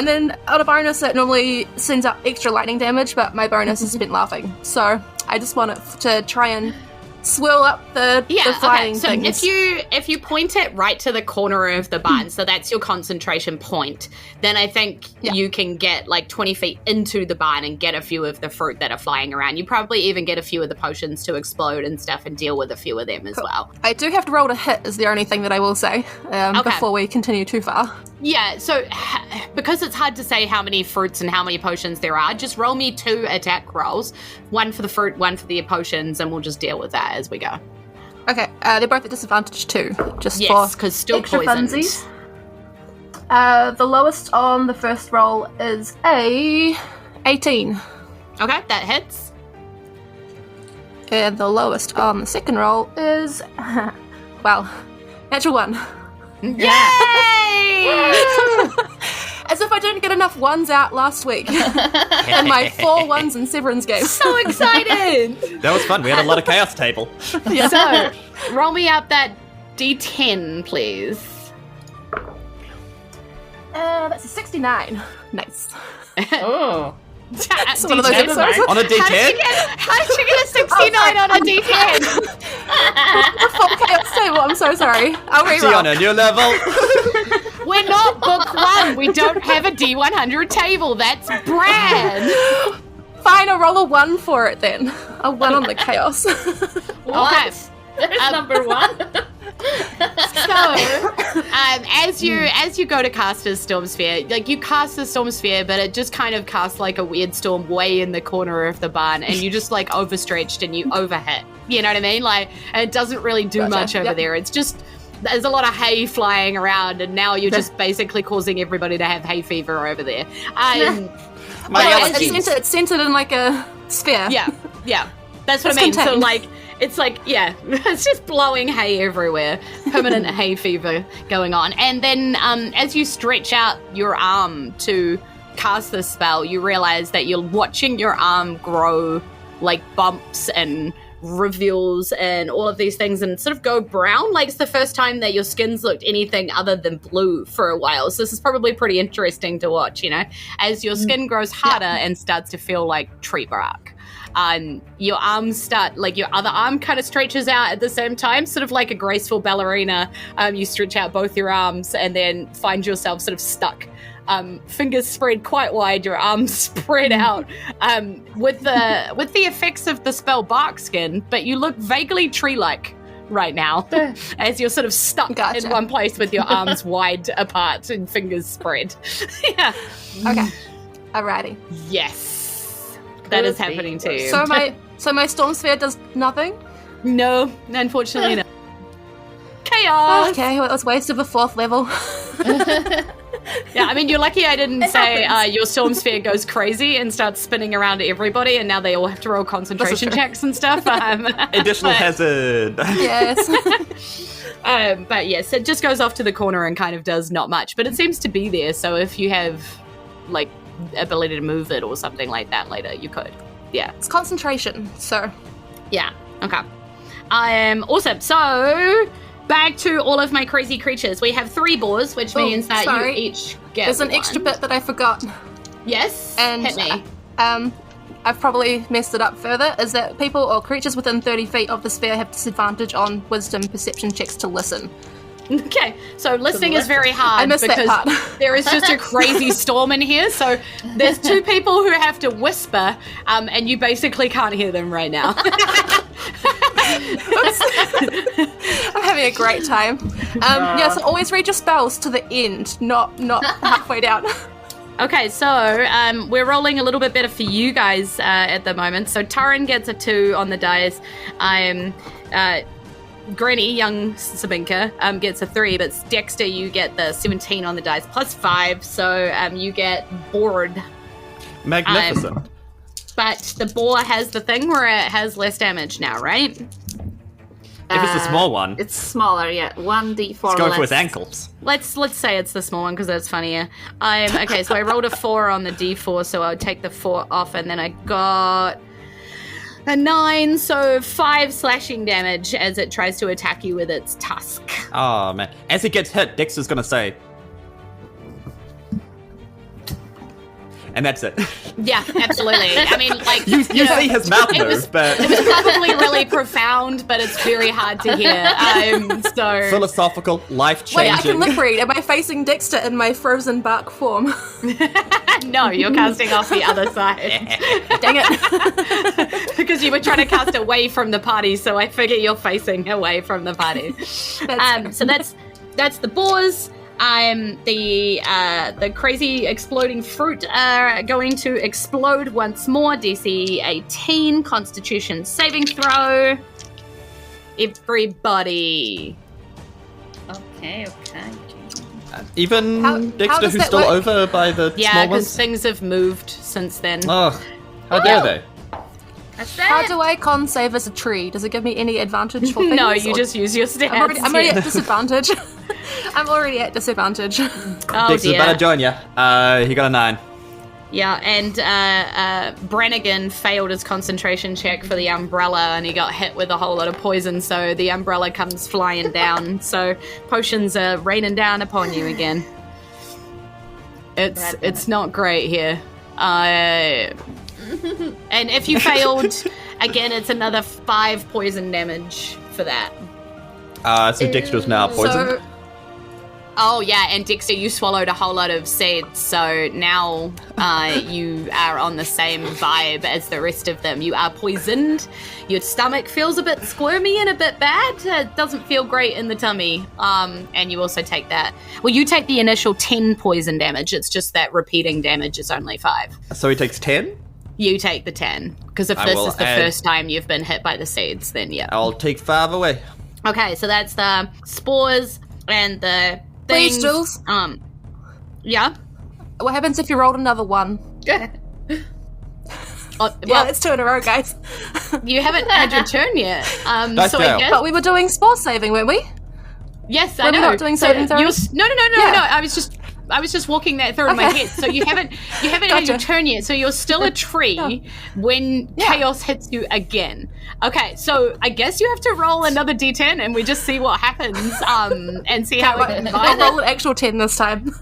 Speaker 3: then out of bonus, it normally sends out extra lightning damage, but my bonus is spent laughing. So I just want it to try and swirl up the flying
Speaker 1: So
Speaker 3: things.
Speaker 1: if you point it right to the corner of the barn, so that's your concentration point, then I think you can get like 20 feet into the barn and get a few of the fruit that are flying around. You probably even get a few of the potions to explode and stuff and deal with a few of them as well.
Speaker 3: I do have to roll to hit is the only thing that I will say before we continue too far.
Speaker 1: Yeah, so because it's hard to say how many fruits and how many potions there are, just roll me 2 attack rolls. One for the fruit, one for the potions, and we'll just deal with that as we go.
Speaker 3: Okay, they're both at disadvantage too, just
Speaker 1: Yes,
Speaker 3: for
Speaker 1: because still
Speaker 3: extra
Speaker 1: poisoned.
Speaker 3: funsies. The lowest on the first roll is a 18.
Speaker 1: Okay, that hits.
Speaker 3: And the lowest on the second roll is, natural 1.
Speaker 1: Yay!
Speaker 3: As if I didn't get enough ones out last week. And my 4 ones in Severin's game.
Speaker 1: So excited!
Speaker 2: That was fun. We had a lot of chaos table.
Speaker 1: So, roll me up that D10, please.
Speaker 3: That's a 69. Nice.
Speaker 4: Oh.
Speaker 3: It's one of those
Speaker 1: D10.
Speaker 3: episodes.
Speaker 2: On a D10?
Speaker 1: How did you get a 69 on a D10?
Speaker 3: Full chaos table. I'm so sorry. I'll
Speaker 2: See you on
Speaker 3: reroll.
Speaker 2: a new level.
Speaker 1: We're not book 1. We don't have a D100 table. That's Brad.
Speaker 3: Fine, I'll roll a 1 for it then. A 1 on the chaos.
Speaker 1: Okay.
Speaker 4: There's number 1.
Speaker 1: So, as you go to cast a Storm Sphere, like you cast the Storm Sphere, but it just kind of casts like a weird storm way in the corner of the barn, and you just like overstretched and you overhit. You know what I mean? Like, and it doesn't really do
Speaker 3: Gotcha.
Speaker 1: much over there. It's just there's a lot of hay flying around, and now you're just basically causing everybody to have hay fever over there.
Speaker 2: My
Speaker 3: It's centered in like a sphere.
Speaker 1: Yeah, that's what
Speaker 3: It's
Speaker 1: I mean. So
Speaker 3: contained.
Speaker 1: like, it's like, it's just blowing hay everywhere. Permanent hay fever going on. And then as you stretch out your arm to cast this spell, you realize that you're watching your arm grow like bumps and reveals and all of these things and sort of go brown. Like it's the first time that your skin's looked anything other than blue for a while. So this is probably pretty interesting to watch, as your skin grows harder and starts to feel like tree bark. Your arms start, like your other arm kind of stretches out at the same time, sort of like a graceful ballerina. You stretch out both your arms and then find yourself sort of stuck. Fingers spread quite wide, your arms spread out, with the effects of the spell bark skin, but you look vaguely tree-like right now, as you're sort of stuck in one place with your arms wide apart and fingers spread. Yeah.
Speaker 3: Okay. Alrighty.
Speaker 1: Yes. That is happening to you.
Speaker 3: So my storm sphere does nothing?
Speaker 1: No, unfortunately not. Chaos!
Speaker 3: Okay, well, it was wasted a 4th level.
Speaker 1: Yeah, I mean, you're lucky I didn't say your storm sphere goes crazy and starts spinning around everybody, and now they all have to roll concentration checks and stuff.
Speaker 2: Additional hazard.
Speaker 3: Yes.
Speaker 1: But yes, it just goes off to the corner and kind of does not much. But it seems to be there, so if you have, like, ability to move it or something like that later, you could. Yeah.
Speaker 3: It's concentration, so...
Speaker 1: Yeah, okay. Awesome. So, back to all of my crazy creatures. We have 3 boars, which means that you each get
Speaker 3: There's an
Speaker 1: one.
Speaker 3: extra bit that I forgot.
Speaker 1: Yes,
Speaker 3: And,
Speaker 1: hit me.
Speaker 3: I've probably messed it up further, is that people or creatures within 30 feet of the sphere have disadvantage on wisdom perception checks to listen.
Speaker 1: Okay, so listening is very hard
Speaker 3: I missed
Speaker 1: because
Speaker 3: that part.
Speaker 1: there is just a crazy storm in here. So there's 2 people who have to whisper, and you basically can't hear them right now.
Speaker 3: I'm having a great time. Yeah, so always read your spells to the end, not halfway down.
Speaker 1: Okay, so we're rolling a little bit better for you guys at the moment. So Taryn gets a 2 on the dice. Granny, young Sabinka, gets a 3, but Dexter, you get the 17 on the dice, plus 5, so you get bored.
Speaker 2: Magnificent.
Speaker 1: But the boar has the thing where it has less damage now, right?
Speaker 2: If it's a small one,
Speaker 4: It's smaller, yeah. 1d4
Speaker 2: it's going for
Speaker 4: less.
Speaker 2: his ankles.
Speaker 1: Let's say it's the small one because that's funnier. Okay, so I rolled a 4 on the d4, so I would take the 4 off, and then I got a 9, so 5 slashing damage as it tries to attack you with its tusk.
Speaker 2: Oh, man. As he gets hit, Dexter's going to say... And that's it.
Speaker 1: Yeah, absolutely. I mean, like...
Speaker 2: You
Speaker 1: know,
Speaker 2: see his mouth
Speaker 1: it
Speaker 2: move,
Speaker 1: was-
Speaker 2: but...
Speaker 1: It was probably really profound, but it's very hard to hear. So
Speaker 2: Philosophical,
Speaker 3: Wait,
Speaker 2: life-changing.
Speaker 3: I can lip read. Am I facing Dexter in my frozen bark form?
Speaker 1: no, you're casting off the other side
Speaker 3: Dang it.
Speaker 1: because you were trying to cast away from the party. So I figure you're facing away from the party. So that's the boars. The crazy exploding fruit are going to explode once more. DC 18, Constitution saving throw. Everybody.
Speaker 4: Okay.
Speaker 2: Even
Speaker 3: How
Speaker 2: Dexter,
Speaker 3: does
Speaker 2: who's
Speaker 3: that
Speaker 2: still
Speaker 3: work?
Speaker 2: over by the
Speaker 1: Yeah,
Speaker 2: small
Speaker 1: because
Speaker 2: ones?
Speaker 1: things have moved since then.
Speaker 2: Oh, how dare they?
Speaker 4: That's
Speaker 3: How
Speaker 4: it.
Speaker 3: do I con save as a tree? Does it give me any advantage for things?
Speaker 1: No, you
Speaker 3: or-
Speaker 1: just use your stats.
Speaker 3: I'm already
Speaker 1: yeah.
Speaker 3: at disadvantage. I'm already at disadvantage.
Speaker 1: Oh
Speaker 2: Dexter's
Speaker 1: dear.
Speaker 2: about to join you. He got a 9.
Speaker 1: Yeah, and Brannigan failed his concentration check for the umbrella, and he got hit with a whole lot of poison, so the umbrella comes flying down. So potions are raining down upon you again. It's not great here. And if you failed, again, it's another 5 poison damage for that.
Speaker 2: So Dexter's now poisoned.
Speaker 3: So,
Speaker 1: Oh yeah, and Dexter, you swallowed a whole lot of seeds, so now you are on the same vibe as the rest of them. You are poisoned. Your stomach feels a bit squirmy and a bit bad. It doesn't feel great in the tummy. And you also take that. Well, you take the initial 10 poison damage. It's just that repeating damage is only 5.
Speaker 2: So he takes 10?
Speaker 1: You take the 10, because if
Speaker 2: I
Speaker 1: this
Speaker 2: will
Speaker 1: is the
Speaker 2: add-
Speaker 1: first time you've been hit by the seeds, then yeah.
Speaker 2: I'll take 5 away.
Speaker 1: Okay, so that's the spores and the
Speaker 3: Please,
Speaker 1: things.
Speaker 3: Julz.
Speaker 1: Yeah.
Speaker 3: what happens if you rolled another 1?
Speaker 1: Oh,
Speaker 3: Yeah,
Speaker 1: well,
Speaker 3: it's 2 in a row, guys.
Speaker 1: you haven't had your turn yet.
Speaker 2: Nice
Speaker 1: So
Speaker 2: go.
Speaker 1: I guess.
Speaker 3: But we were doing spore saving, weren't we?
Speaker 1: Yes,
Speaker 3: Were
Speaker 1: I
Speaker 3: we
Speaker 1: know.
Speaker 3: not doing
Speaker 1: So
Speaker 3: saving
Speaker 1: you're
Speaker 3: throws?
Speaker 1: No.
Speaker 3: Yeah.
Speaker 1: I was just walking that through in my
Speaker 3: Okay.
Speaker 1: head. So you haven't had
Speaker 3: Gotcha.
Speaker 1: your turn yet. So you're still a tree when chaos hits you again. Okay, so I guess you have to roll another d10 and we just see what happens. And see how we can
Speaker 3: I'll
Speaker 1: combine
Speaker 3: roll an actual 10 this time.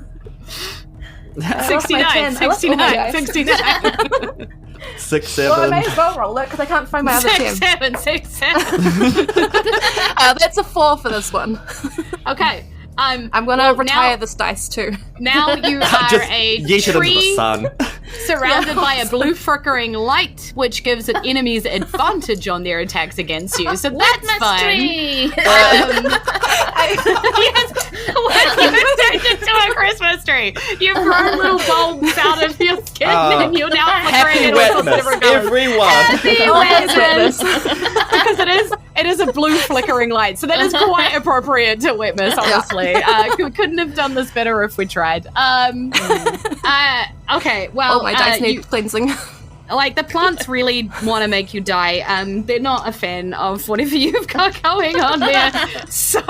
Speaker 1: 69, 69, 69.
Speaker 2: 6, 7.
Speaker 3: Well, I may as well roll it because I can't find my other 10.
Speaker 1: 6, 7.
Speaker 3: That's a 4 for this one.
Speaker 1: Okay.
Speaker 3: I'm going to
Speaker 1: well,
Speaker 3: retire
Speaker 1: now-
Speaker 3: this dice too.
Speaker 1: Now you are
Speaker 2: Just
Speaker 1: a
Speaker 2: yeet it into the
Speaker 1: tree
Speaker 2: sun.
Speaker 1: surrounded by a blue flickering light, which gives enemies advantage on their attacks against you. So that's fun.
Speaker 4: Tree.
Speaker 1: Yes, what you've turned into a Christmas tree. You've grown little bulbs out of your skin, and you're now flickering
Speaker 2: Happy
Speaker 1: it with
Speaker 2: wetness,
Speaker 1: silver gold.
Speaker 2: everyone.
Speaker 3: Always witness.
Speaker 1: Because it is a blue flickering light, so that is quite appropriate to witness. Honestly, couldn't have done this better if we tried. Okay, well,
Speaker 3: Oh, my dice need cleansing.
Speaker 1: Like, the plants really want to make you die. They're not a fan of whatever you've got going on there. So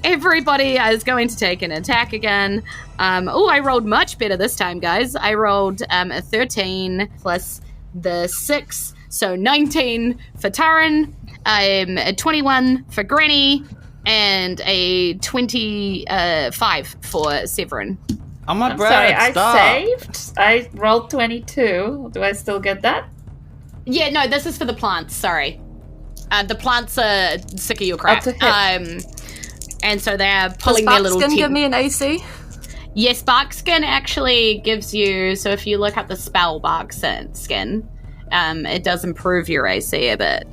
Speaker 1: everybody is going to take an attack again. I rolled much better this time, guys. I rolled a 13 plus the 6, so 19 for Taryn, a 21 for Granny, and a 25 for Severin.
Speaker 2: Oh my
Speaker 4: I'm
Speaker 2: brother,
Speaker 4: sorry,
Speaker 2: stop.
Speaker 4: I saved. I rolled 22. Do I still get that?
Speaker 1: Yeah, no, this is for the plants, sorry. The plants are sick of your crap.
Speaker 4: To hit.
Speaker 1: And so they're
Speaker 3: Does
Speaker 1: pulling their little
Speaker 3: Barkskin give me an AC?
Speaker 1: Yes, Barkskin actually gives you, so if you look up the spell Barkskin, it does improve your AC a bit.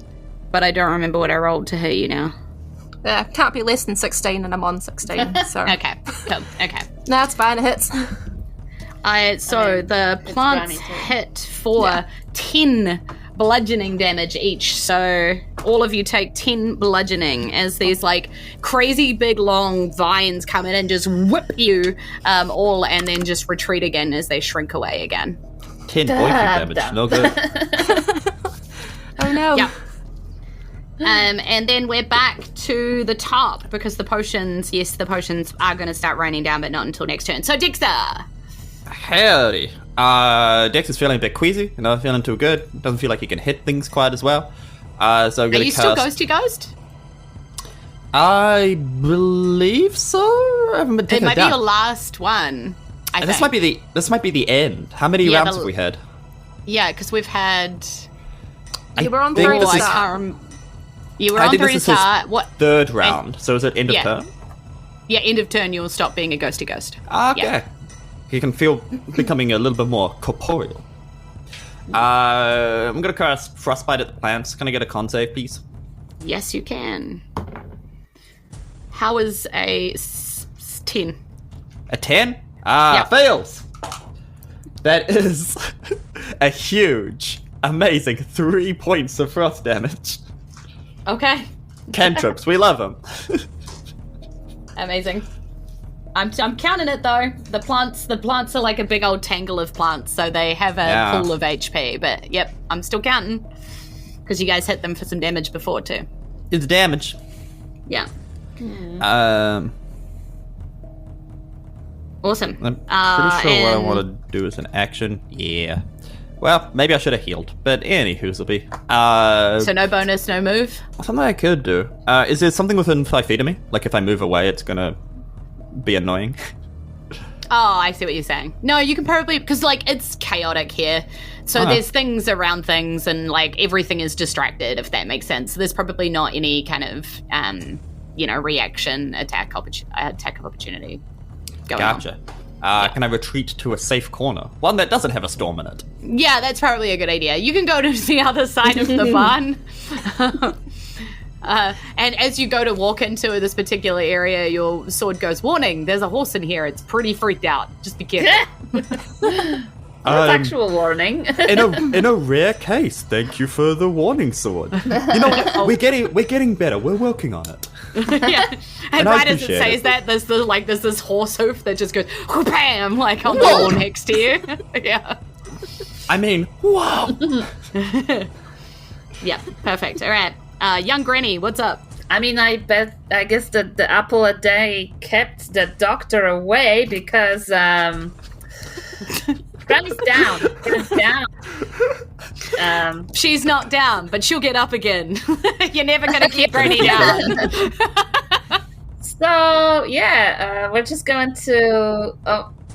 Speaker 1: But I don't remember what I rolled to hit you now.
Speaker 3: Yeah, can't be less than 16 and I'm on 16, so...
Speaker 1: Okay, cool, okay.
Speaker 3: No, it's fine, it hits.
Speaker 1: The plants hit for 10 bludgeoning damage each, so all of you take 10 bludgeoning as these like crazy big long vines come in and just whip you all and then just retreat again as they shrink away again.
Speaker 2: 10 points of damage, no good.
Speaker 3: Oh no.
Speaker 1: Yeah. And then we're back to the top because the potions are going to start raining down, but not until next turn. So Dexter!
Speaker 2: Howdy. Dex is feeling a bit queasy, not feeling too good. Doesn't feel like he can hit things quite as well. So I'm
Speaker 1: Are
Speaker 2: gonna
Speaker 1: you
Speaker 2: cast...
Speaker 1: still ghosty ghost?
Speaker 2: I believe so. I haven't been
Speaker 1: It
Speaker 2: taken
Speaker 1: might be
Speaker 2: down.
Speaker 1: your last one. I
Speaker 2: And this
Speaker 1: think.
Speaker 2: might be the end. How many
Speaker 1: Yeah,
Speaker 2: rounds have we had?
Speaker 1: Yeah, because we've had...
Speaker 3: You were on
Speaker 2: think
Speaker 3: through
Speaker 2: this
Speaker 3: the
Speaker 2: is-
Speaker 3: start.
Speaker 1: You were
Speaker 2: I
Speaker 1: on
Speaker 2: think
Speaker 1: through
Speaker 2: this
Speaker 1: the
Speaker 2: is his
Speaker 1: start. What?
Speaker 2: third round. So is it end of
Speaker 1: Yeah.
Speaker 2: turn?
Speaker 1: Yeah, end of turn, you'll stop being a ghosty ghost.
Speaker 2: Okay.
Speaker 1: Yeah.
Speaker 2: He can feel becoming a little bit more corporeal. I'm gonna cast Frostbite at the plants. Can I get a con save, please?
Speaker 1: Yes, you can. How is a 10?
Speaker 2: A 10?
Speaker 1: Yeah.
Speaker 2: Fails! That is a huge, amazing 3 points of frost damage.
Speaker 1: Okay.
Speaker 2: Cantrips, we love them.
Speaker 1: Amazing. I'm counting it though. The plants are like a big old tangle of plants, so they have a pool of HP. But yep, I'm still counting because you guys hit them for some damage before too.
Speaker 2: It's damage.
Speaker 1: Yeah. Awesome.
Speaker 2: I'm pretty sure what I want to do is an action. Yeah. Well, maybe I should have healed, but anywho's will be.
Speaker 1: So no bonus, no move.
Speaker 2: Something I could do. Is there something within 5 feet of me? Like if I move away, it's gonna be annoying.
Speaker 1: Oh, I see what you're saying. No, you can probably, because like it's chaotic here. So there's things around things and like everything is distracted, if that makes sense. So there's probably not any kind of, reaction, attack of opportunity going on.
Speaker 2: Gotcha. Can I retreat to a safe corner? One that doesn't have a storm in it.
Speaker 1: Yeah, that's probably a good idea. You can go to the other side of the barn. And as you go to walk into this particular area, your sword goes, "Warning, there's a horse in here. It's pretty freaked out. Just be careful."
Speaker 4: That's actual warning.
Speaker 2: In a rare case, thank you for the warning sword. You know what? We're getting better. We're working on it.
Speaker 1: Yeah. And
Speaker 2: I
Speaker 1: right as it
Speaker 2: appreciate
Speaker 1: says
Speaker 2: it.
Speaker 1: that, there's this horse hoof that just goes, bam, like on the wall next to you. Yeah.
Speaker 2: I mean, whoa!
Speaker 1: Yeah, perfect. All right. Young Granny, what's up?
Speaker 4: I mean, I guess that the apple a day kept the doctor away because Granny's down. Granny's down.
Speaker 1: She's not down, but she'll get up again. You're never going to keep Granny down.
Speaker 4: So, yeah, we're just going to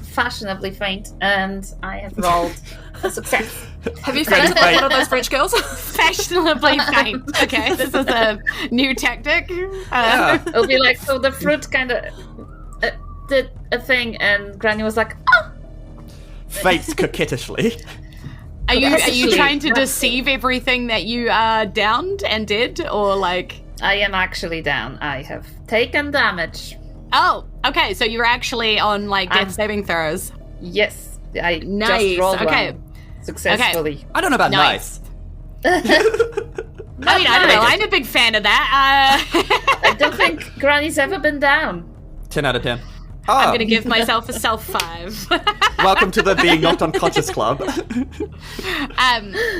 Speaker 4: fashionably faint, and I have rolled a success.
Speaker 3: Have you fainted like one of those French girls?
Speaker 1: Fashionably faint. Okay, this is a new tactic.
Speaker 4: It'll be like, so the fruit kind of did a thing, and Granny was like, oh!
Speaker 2: Fates coquettishly.
Speaker 1: Are you
Speaker 4: Actually,
Speaker 1: trying to deceive everything that you downed and did, or like?
Speaker 4: I am actually down. I have taken damage.
Speaker 1: Oh, okay. So you're actually on like death saving throws.
Speaker 4: Yes, I
Speaker 1: Nice.
Speaker 4: just rolled
Speaker 1: Okay.
Speaker 4: one successfully.
Speaker 2: I don't know about
Speaker 1: Nice.
Speaker 2: nice.
Speaker 1: I mean, I don't know. I'm a big fan of that.
Speaker 4: I don't think Granny's ever been down.
Speaker 2: 10 out of 10.
Speaker 1: I'm going to give myself a self 5.
Speaker 2: Welcome to the Being Knocked Unconscious Club.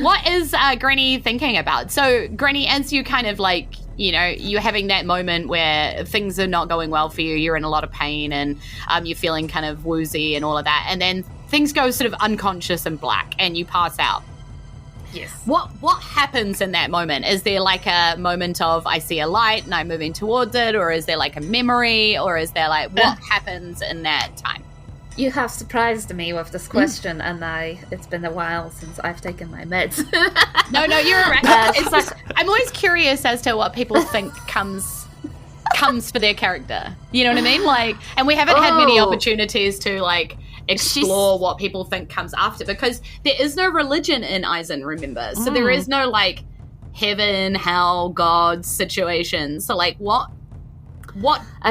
Speaker 1: What is Granny thinking about? So, Granny, as you kind of like, you're having that moment where things are not going well for you, you're in a lot of pain and you're feeling kind of woozy and all of that, and then things go sort of unconscious and black and you pass out.
Speaker 4: Yes.
Speaker 1: What happens in that moment? Is there like a moment of I see a light and I'm moving towards it, or is there like a memory, or is there like what happens in that time?
Speaker 4: You have surprised me with this question, and it's been a while since I've taken my meds.
Speaker 1: No, you're right. It's like, I'm always curious as to what people think comes for their character. You know what I mean? Like, and we haven't had many opportunities to like explore what people think comes after, because there is no religion in Isen, remember? So there is no like heaven, hell, God situation. So like what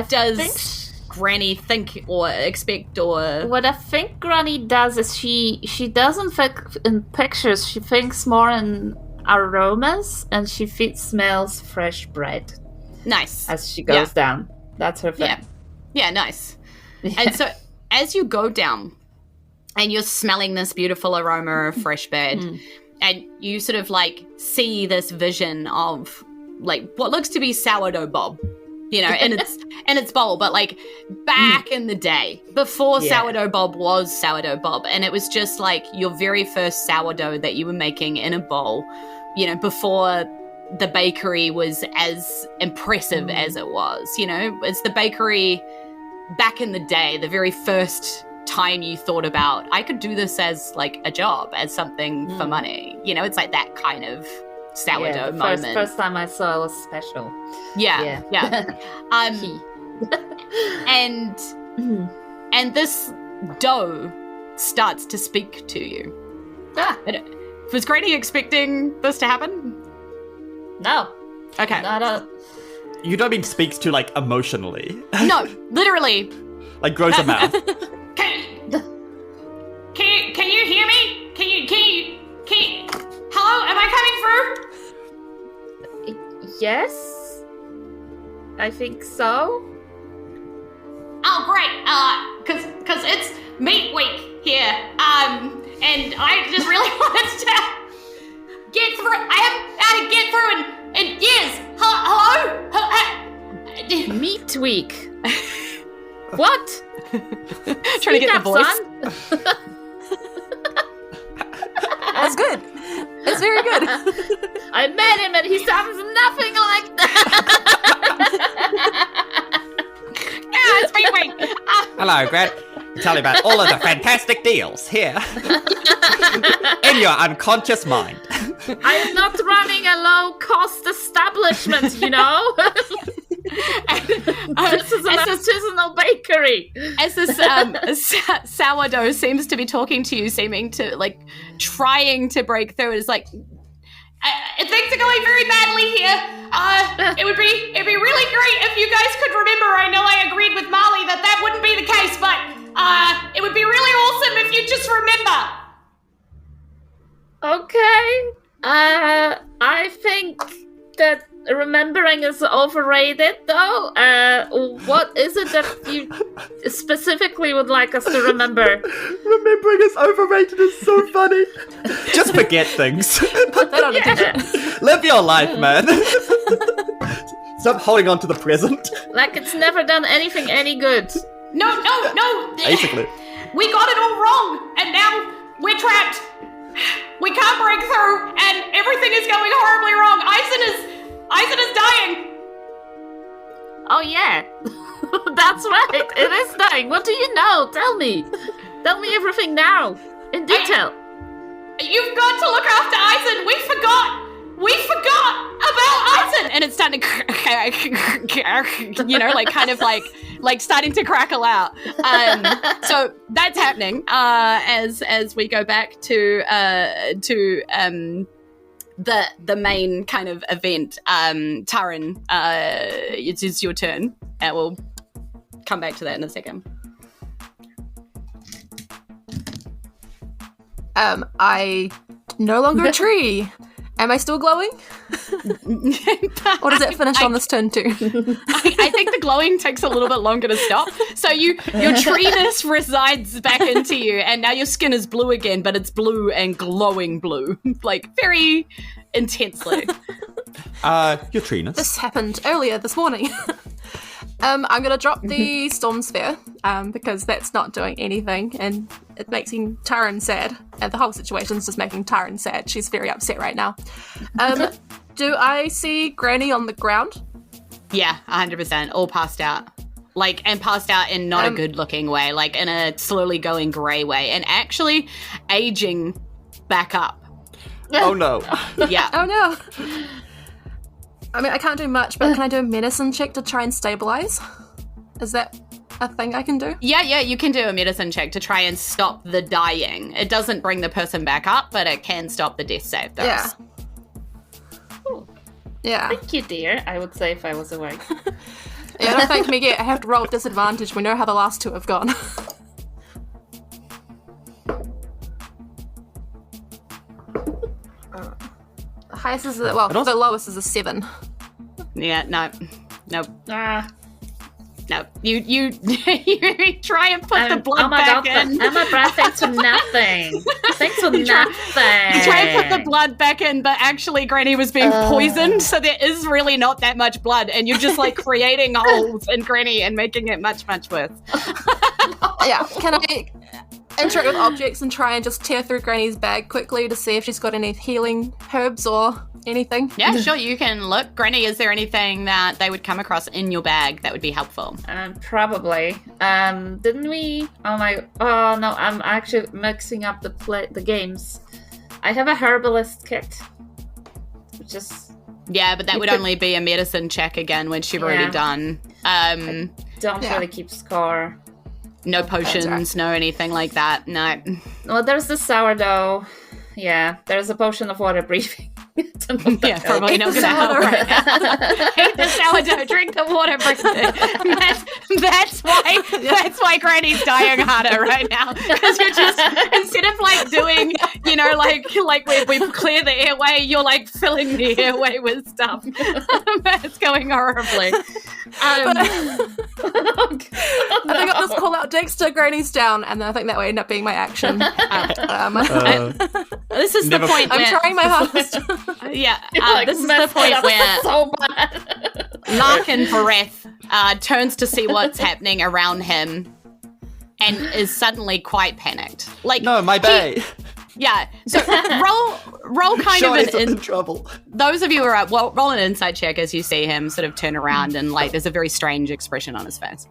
Speaker 1: does Granny think or expect? Or
Speaker 4: what I think Granny does is she doesn't think in pictures, she thinks more in aromas, and she smells fresh bread.
Speaker 1: Nice.
Speaker 4: As she goes down. That's her thing.
Speaker 1: Yeah, nice. And so as you go down and you're smelling this beautiful aroma of fresh bread, and you sort of like see this vision of like what looks to be sourdough Bob, in its bowl, but like back in the day before sourdough Bob was sourdough Bob, and it was just like your very first sourdough that you were making in a bowl, before the bakery was as impressive as it was. It's the bakery back in the day, the very first time you thought about, I could do this as like a job, as something for money. It's like that kind of sourdough moment.
Speaker 4: First time I saw it was special.
Speaker 1: Yeah. And this dough starts to speak to you. Was Granny expecting this to happen?
Speaker 4: No.
Speaker 1: Okay.
Speaker 2: You don't mean speaks to like emotionally.
Speaker 1: No, literally.
Speaker 2: Like grows a mouth.
Speaker 1: Can you hear me? Can you hello? Am I coming through?
Speaker 4: Yes. I think so.
Speaker 1: Oh, great. Cause it's meat week here. And I just really wanted to get through. I haven't had to get through in years. Hello?
Speaker 4: Meat week. What?
Speaker 1: Trying to get the voice.
Speaker 3: That's good. That's very good.
Speaker 4: I met him and he sounds nothing like that.
Speaker 1: Yeah, it's meat week.
Speaker 2: Hello, Grant. Tell you about all of the fantastic deals here in your unconscious mind.
Speaker 4: I am not running a low-cost establishment, This is an artisanal bakery.
Speaker 1: As this sourdough seems to be talking to you, seeming to like trying to break through, it's like things are going very badly here. It'd be really great if you guys could remember. I know I agreed with Molly that wouldn't be the case, but it would be really awesome if you just remember.
Speaker 4: Okay. I think that remembering is overrated, though. What is it that you specifically would like us to remember?
Speaker 2: Remembering is overrated is so funny. Just forget things.
Speaker 3: Put that on a t-shirt.
Speaker 2: Live your life, man. Stop holding on to the present.
Speaker 4: Like it's never done anything any good.
Speaker 1: No.
Speaker 2: Basically.
Speaker 1: We got it all wrong, and now we're trapped. We can't break through, and everything is going horribly wrong. Isen is dying.
Speaker 4: Oh yeah, that's right. It is dying. What do you know? Tell me everything now, in detail.
Speaker 1: You've got to look after Isen. We forgot about Isen. And it's starting to, like kind of like starting to crackle out. So that's happening as we go back to the main kind of event. Taryn, it's your turn, and we'll come back to that in a second.
Speaker 3: I no longer a tree, Am I still glowing? Or does it finish on this turn too?
Speaker 1: I think the glowing takes a little bit longer to stop. So your treeness resides back into you, and now your skin is blue again, but it's blue and glowing blue, like very intensely.
Speaker 2: Your treeness.
Speaker 3: This happened earlier this morning. I'm going to drop the Storm Sphere, because that's not doing anything, and it makes Taryn sad. And the whole situation's just making Taryn sad. She's very upset right now. Do I see Granny on the ground?
Speaker 1: Yeah, 100%. All passed out. And passed out in not a good-looking way, like in a slowly going grey way, and actually aging back up.
Speaker 2: Oh, no.
Speaker 1: Yeah.
Speaker 3: Oh, no. I mean, I can't do much, but can I do a medicine check to try and stabilize? Is that a thing I can do?
Speaker 1: Yeah, you can do a medicine check to try and stop the dying. It doesn't bring the person back up, but it can stop the death save throws.
Speaker 3: Yeah. Yeah.
Speaker 4: Thank you, dear, I would say if I was awake.
Speaker 3: Yeah, don't thank me yet. I have to roll at disadvantage. We know how the last two have gone. The highest is the lowest is a 7.
Speaker 1: Yeah, nope. No, you try and put the blood back in.
Speaker 4: Emma Brad, thanks for nothing. Thanks for nothing.
Speaker 1: You try and put the blood back in, but actually Granny was being poisoned, so there is really not that much blood, and you're just like creating holes in Granny and making it much, much worse.
Speaker 3: Yeah, can I interact with objects and try and just tear through Granny's bag quickly to see if she's got any healing herbs or anything?
Speaker 1: Yeah, sure, you can look. Granny, is there anything that they would come across in your bag that would be helpful?
Speaker 4: Probably. Didn't we? Oh no, I'm actually mixing up the games. I have a herbalist kit, which is...
Speaker 1: Yeah, but that would only be a medicine check again, which you've already done.
Speaker 4: I don't really keep score.
Speaker 1: No potions, no anything like that, no.
Speaker 4: Well, there's the sourdough. Yeah, there's a potion of water breathing.
Speaker 1: Yeah, probably not going to help right now. Eat the sourdough, drink the water breathing. That's why Granny's dying harder right now. Because you're just, instead of like doing, like we clear the airway, you're like filling the airway with stuff. It's going horribly.
Speaker 3: I think I'll just call out Dexter, Granny's down, and then I think that will end up being my action.
Speaker 1: This is the point
Speaker 3: I'm trying my hardest.
Speaker 1: This is the point where
Speaker 4: so bad.
Speaker 1: Larkin Breath turns to see what's happening around him and is suddenly quite panicked. Like,
Speaker 2: no, my bay.
Speaker 1: Yeah, so roll kind of in
Speaker 2: trouble.
Speaker 1: Those of you who are up, roll an insight check as you see him sort of turn around and like there's a very strange expression on his face.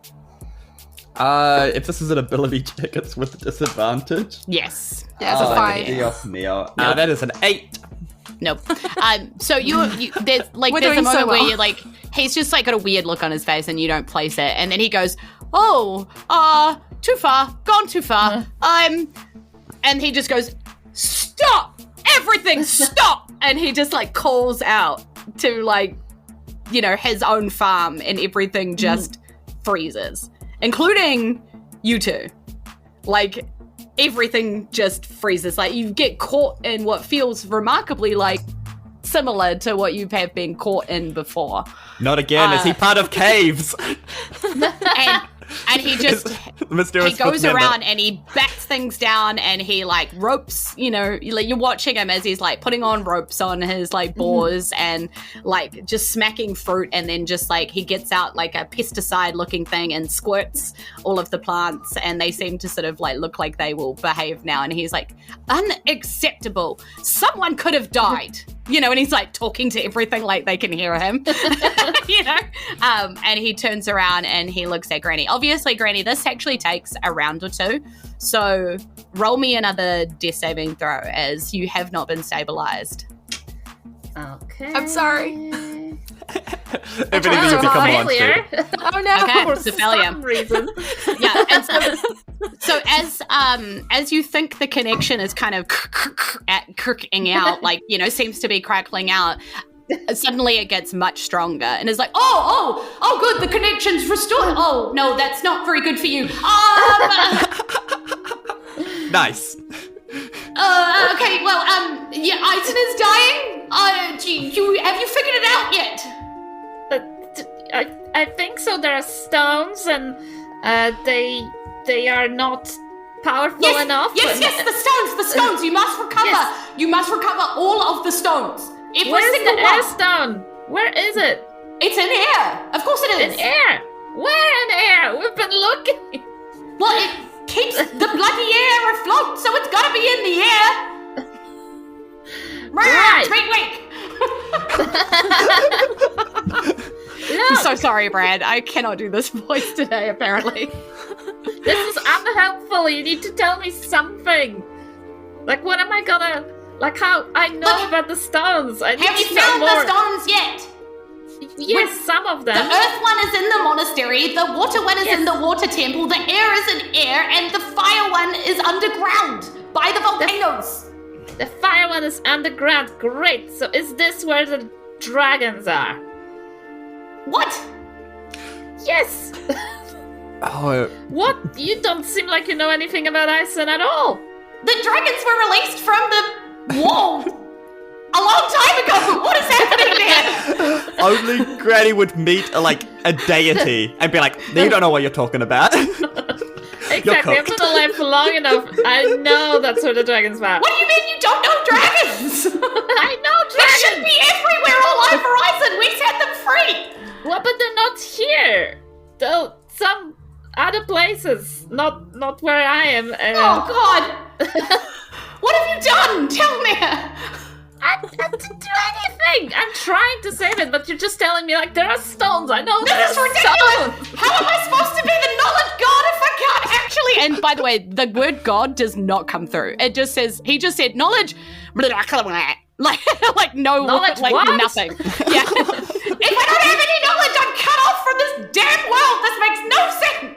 Speaker 2: If this is an ability check, it's with disadvantage.
Speaker 1: Yes.
Speaker 3: Yeah, it's a 5.
Speaker 2: Dios mío. That is an 8.
Speaker 1: Nope. So there's a moment where you're like, he's just like got a weird look on his face and you don't place it, and then he goes, too far, gone too far. And he just goes, stop, everything, stop, and he just like calls out to like, his own farm, and everything just freezes, including you two. Like, everything just freezes. Like, you get caught in what feels remarkably like similar to what you have been caught in before.
Speaker 2: Not again. Is he part of caves?
Speaker 1: And he just he goes around and he bats things down and he like ropes, you're watching him as he's like putting on ropes on his like boars and like just smacking fruit, and then just like he gets out like a pesticide looking thing and squirts all of the plants, and they seem to sort of like look like they will behave now, and he's like, unacceptable, someone could have died. And he's like talking to everything like they can hear him, and he turns around and he looks at Granny. Obviously, Granny, this actually takes a round or two, so roll me another death saving throw as you have not been stabilized.
Speaker 4: Okay.
Speaker 3: I'm sorry.
Speaker 2: If anything, you become monster.
Speaker 3: Oh no!
Speaker 1: Okay,
Speaker 4: for
Speaker 1: so failure.
Speaker 4: some reason.
Speaker 1: Yeah, and so as you think the connection is kind of cracking out, like seems to be crackling out. Suddenly it gets much stronger and is like, oh, good, the connection's restored. Oh no, that's not very good for you.
Speaker 2: Nice.
Speaker 1: Okay, well, Isen is dying. have you figured it out yet?
Speaker 4: I think so. There are stones, and they are not powerful enough.
Speaker 1: Yes, the stones. You must recover.
Speaker 4: Yes.
Speaker 1: You must recover all of the stones.
Speaker 4: Where's the air stone? Where is it?
Speaker 1: It's in air. Of course it is.
Speaker 4: In air. Where in air? We've been looking.
Speaker 1: Well, it keeps the bloody air afloat, so it's gotta be in the air.
Speaker 4: Right.
Speaker 1: Wait.
Speaker 4: Look,
Speaker 1: I'm so sorry, Brad. I cannot do this voice today, apparently.
Speaker 4: this is unhelpful. You need to tell me something. Like, what am I gonna... Like, how... I know about the stones. I need
Speaker 1: Have you
Speaker 4: to know
Speaker 1: found
Speaker 4: more.
Speaker 1: the stones yet?
Speaker 4: Yes, some of them.
Speaker 1: The earth one is in the monastery, the water one is in the water temple, the air is in air, and the fire one is underground by the volcanoes.
Speaker 4: The fire one is underground. Great. So is this where the dragons are?
Speaker 1: What?
Speaker 4: Yes.
Speaker 2: Oh,
Speaker 4: What? You don't seem like you know anything about Isen at all.
Speaker 1: The dragons were released from the wall a long time ago. What is happening there?
Speaker 2: only Granny would meet a deity and be like, you don't know what you're talking about.
Speaker 4: Exactly. I've been alive for long enough. I know that's where the dragons are.
Speaker 1: What do you mean you don't know dragons?
Speaker 4: I know
Speaker 1: They
Speaker 4: dragons.
Speaker 1: should be everywhere all over Isen. We set them free.
Speaker 4: What? But they're not here. Though some other places, not where I am.
Speaker 1: Oh, God. What have you done? Tell me.
Speaker 4: I didn't do anything. I'm trying to save it, but you're just telling me there are stones. I know
Speaker 1: This is
Speaker 4: there are
Speaker 1: ridiculous.
Speaker 4: stones.
Speaker 1: How am I supposed to be the knowledge god if I can't actually? And by the way, the word god does not come through. It just says, he just said knowledge. Like no,
Speaker 4: Knowledge
Speaker 1: like
Speaker 4: what?
Speaker 1: nothing. Yeah. If I don't have any knowledge, I'm cut off from this damn world. This makes no sense.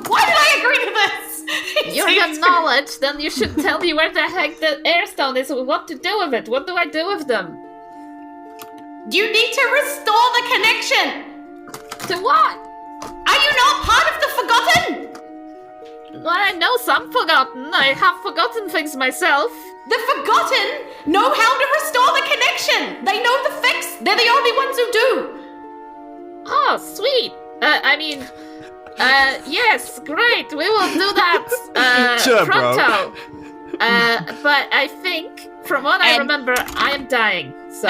Speaker 1: Why did I agree to this?
Speaker 4: You're the knowledge, then you should tell me where the heck the airstone is, what to do with it. What do I do with them?
Speaker 1: You need to restore the connection.
Speaker 4: To what?
Speaker 1: Are you not part of the Forgotten?
Speaker 4: Well, I know some forgotten. I have forgotten things myself.
Speaker 1: The Forgotten know how to restore the connection. They know the fix. They're the only ones who do.
Speaker 4: Oh, sweet. Yes, great. We will do that
Speaker 2: Sure, bro.
Speaker 4: pronto. But I think, from what I remember, I am dying. So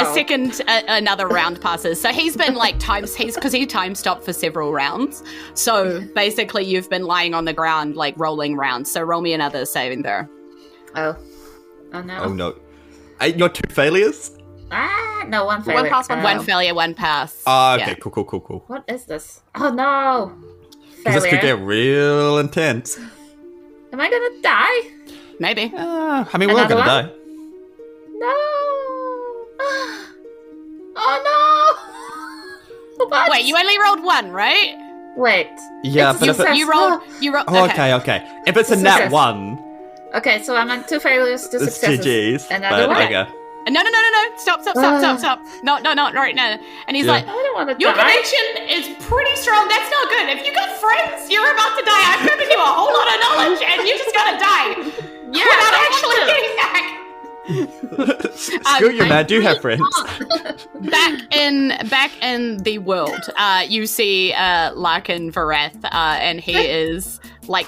Speaker 1: Another round passes. So he's been because he time stopped for several rounds. So basically you've been lying on the ground, rolling rounds. So roll me another saving throw.
Speaker 4: Oh no.
Speaker 2: Oh no. Your 2 failures?
Speaker 4: No, one failure.
Speaker 3: One pass, one
Speaker 1: One failure, one pass.
Speaker 2: Okay,
Speaker 1: Yeah.
Speaker 2: cool.
Speaker 4: What is this? Oh no.
Speaker 2: Because this could
Speaker 4: Failure.
Speaker 2: get real intense.
Speaker 4: Am I gonna die?
Speaker 1: Maybe.
Speaker 2: I mean, we're all
Speaker 4: Another
Speaker 2: gonna
Speaker 4: one?
Speaker 2: die.
Speaker 4: No. Oh no. What?
Speaker 1: Wait, you only rolled one, right?
Speaker 4: Wait.
Speaker 2: Yeah,
Speaker 4: It's
Speaker 2: but if
Speaker 4: success.
Speaker 1: You rolled.
Speaker 2: Oh, okay. If it's a nat
Speaker 4: Success.
Speaker 2: 1,
Speaker 4: Okay, so I'm on 2 failures, 2
Speaker 2: it's
Speaker 4: successes.
Speaker 2: GG's.
Speaker 4: Another
Speaker 2: but
Speaker 4: one.
Speaker 2: okay.
Speaker 1: No. Stop. No, not right now. And he's
Speaker 2: Yeah.
Speaker 1: like,
Speaker 4: I don't want to
Speaker 1: your
Speaker 4: die.
Speaker 1: connection is pretty strong. That's not good. If you got friends, you're about to die. I've given you a whole lot of knowledge, and you're just gonna die
Speaker 4: Yeah,
Speaker 1: without
Speaker 4: I
Speaker 1: actually
Speaker 4: want to.
Speaker 1: getting back.
Speaker 2: Screw you, man. Do you have friends?
Speaker 1: Back in the world, you see Larkin Varath, and he is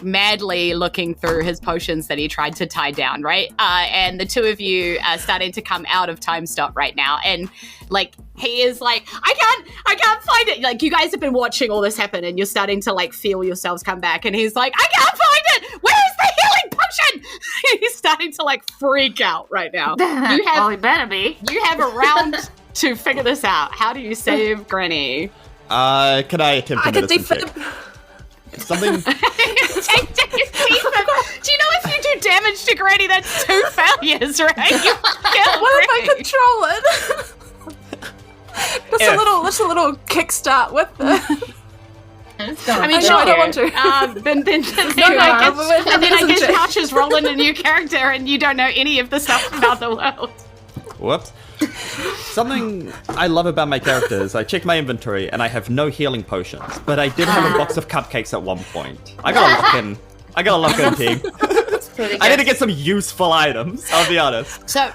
Speaker 1: madly looking through his potions that he tried to tie down, right? And the two of you are starting to come out of time stop right now, and he is I can't find it. You guys have been watching all this happen, and you're starting to feel yourselves come back, and he's like, I can't find it. Where is the healing potion? He's starting to freak out right now.
Speaker 4: Well, it better be.
Speaker 1: You have a round to figure this out. How do you save Granny?
Speaker 2: Can I attempt a
Speaker 3: I could
Speaker 2: medicine check? Something.
Speaker 1: Take his teeth. Do you know if you do damage to Granny, that's 2 failures, right? You kill
Speaker 3: What if I
Speaker 1: Granny.
Speaker 3: control it? Just a little kickstart with it.
Speaker 1: I mean,
Speaker 3: I know,
Speaker 1: sure.
Speaker 3: I don't want to.
Speaker 1: Then I guess Couch is rolling a new character, and you don't know any of the stuff about the world.
Speaker 2: Whoops. Something I love about my character is I check my inventory and I have no healing potions, but I did have a box of cupcakes at one point. I gotta lock in team.
Speaker 4: pretty
Speaker 2: I need to
Speaker 4: good.
Speaker 2: get some useful items, I'll be honest.
Speaker 1: So you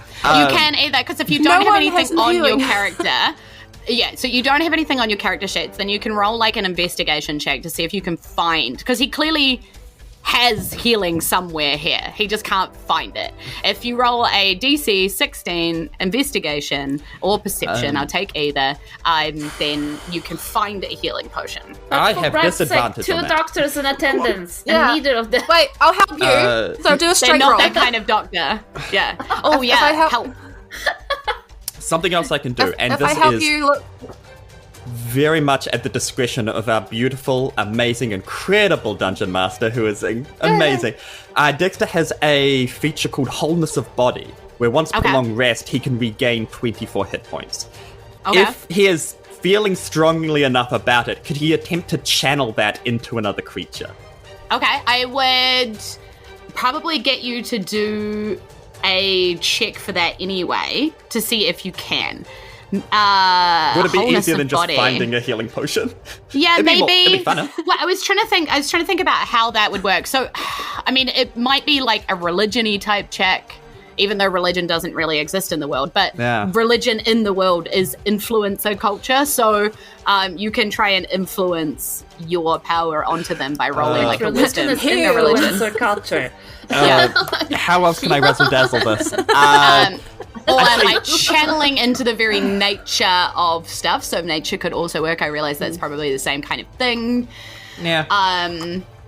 Speaker 1: can either, because if you
Speaker 3: No
Speaker 1: don't have
Speaker 3: one
Speaker 1: anything
Speaker 3: has
Speaker 1: on
Speaker 3: healing.
Speaker 1: your character, yeah, so you don't have anything on your character sheets, then you can roll like an investigation check to see if you can find, because he clearly has healing somewhere here. He just can't find it. If you roll a DC 16 investigation or perception, I'll take either, then you can find a healing potion.
Speaker 2: I
Speaker 4: For
Speaker 2: have
Speaker 4: God's sake,
Speaker 2: disadvantage
Speaker 4: 2
Speaker 2: on that.
Speaker 4: doctors in attendance,
Speaker 3: Yeah.
Speaker 4: and neither of them.
Speaker 3: Wait, I'll help you. So do a
Speaker 1: They're
Speaker 3: straight
Speaker 1: not
Speaker 3: roll.
Speaker 1: that kind of doctor. Yeah. Oh,
Speaker 3: If I
Speaker 1: yeah.
Speaker 3: help-
Speaker 1: Help.
Speaker 2: Something else I can do, and
Speaker 3: if
Speaker 2: this
Speaker 3: I help
Speaker 2: is
Speaker 3: you, look,
Speaker 2: very much at the discretion of our beautiful, amazing, incredible dungeon master, who is amazing. Dexter has a feature called Wholeness of Body, where once
Speaker 1: Okay.
Speaker 2: prolonged rest, he can regain 24 hit points.
Speaker 1: Okay.
Speaker 2: If he is feeling strongly enough about it, could he attempt to channel that into another creature?
Speaker 1: Okay, I would probably get you to do a check for that anyway to see if you can.
Speaker 2: Would it be
Speaker 1: wholeness
Speaker 2: easier
Speaker 1: of
Speaker 2: than just
Speaker 1: body.
Speaker 2: finding a healing potion?
Speaker 1: Yeah,
Speaker 2: It'd be
Speaker 1: maybe.
Speaker 2: it'd be funner.
Speaker 1: Well, I was trying to think about how that would work. So, I mean, it might be like a religion-y type check, even though religion doesn't really exist in the world. But
Speaker 2: Yeah.
Speaker 1: religion in the world is influencer culture, so you can try and influence your power onto them by rolling like a
Speaker 4: Religion
Speaker 1: wisdom
Speaker 4: is
Speaker 1: in the religion.
Speaker 4: influencer culture.
Speaker 2: How else can I razzle dazzle this?
Speaker 1: Or like channeling into the very nature of stuff. So nature could also work. I realize that's probably the same kind of thing.
Speaker 2: Yeah.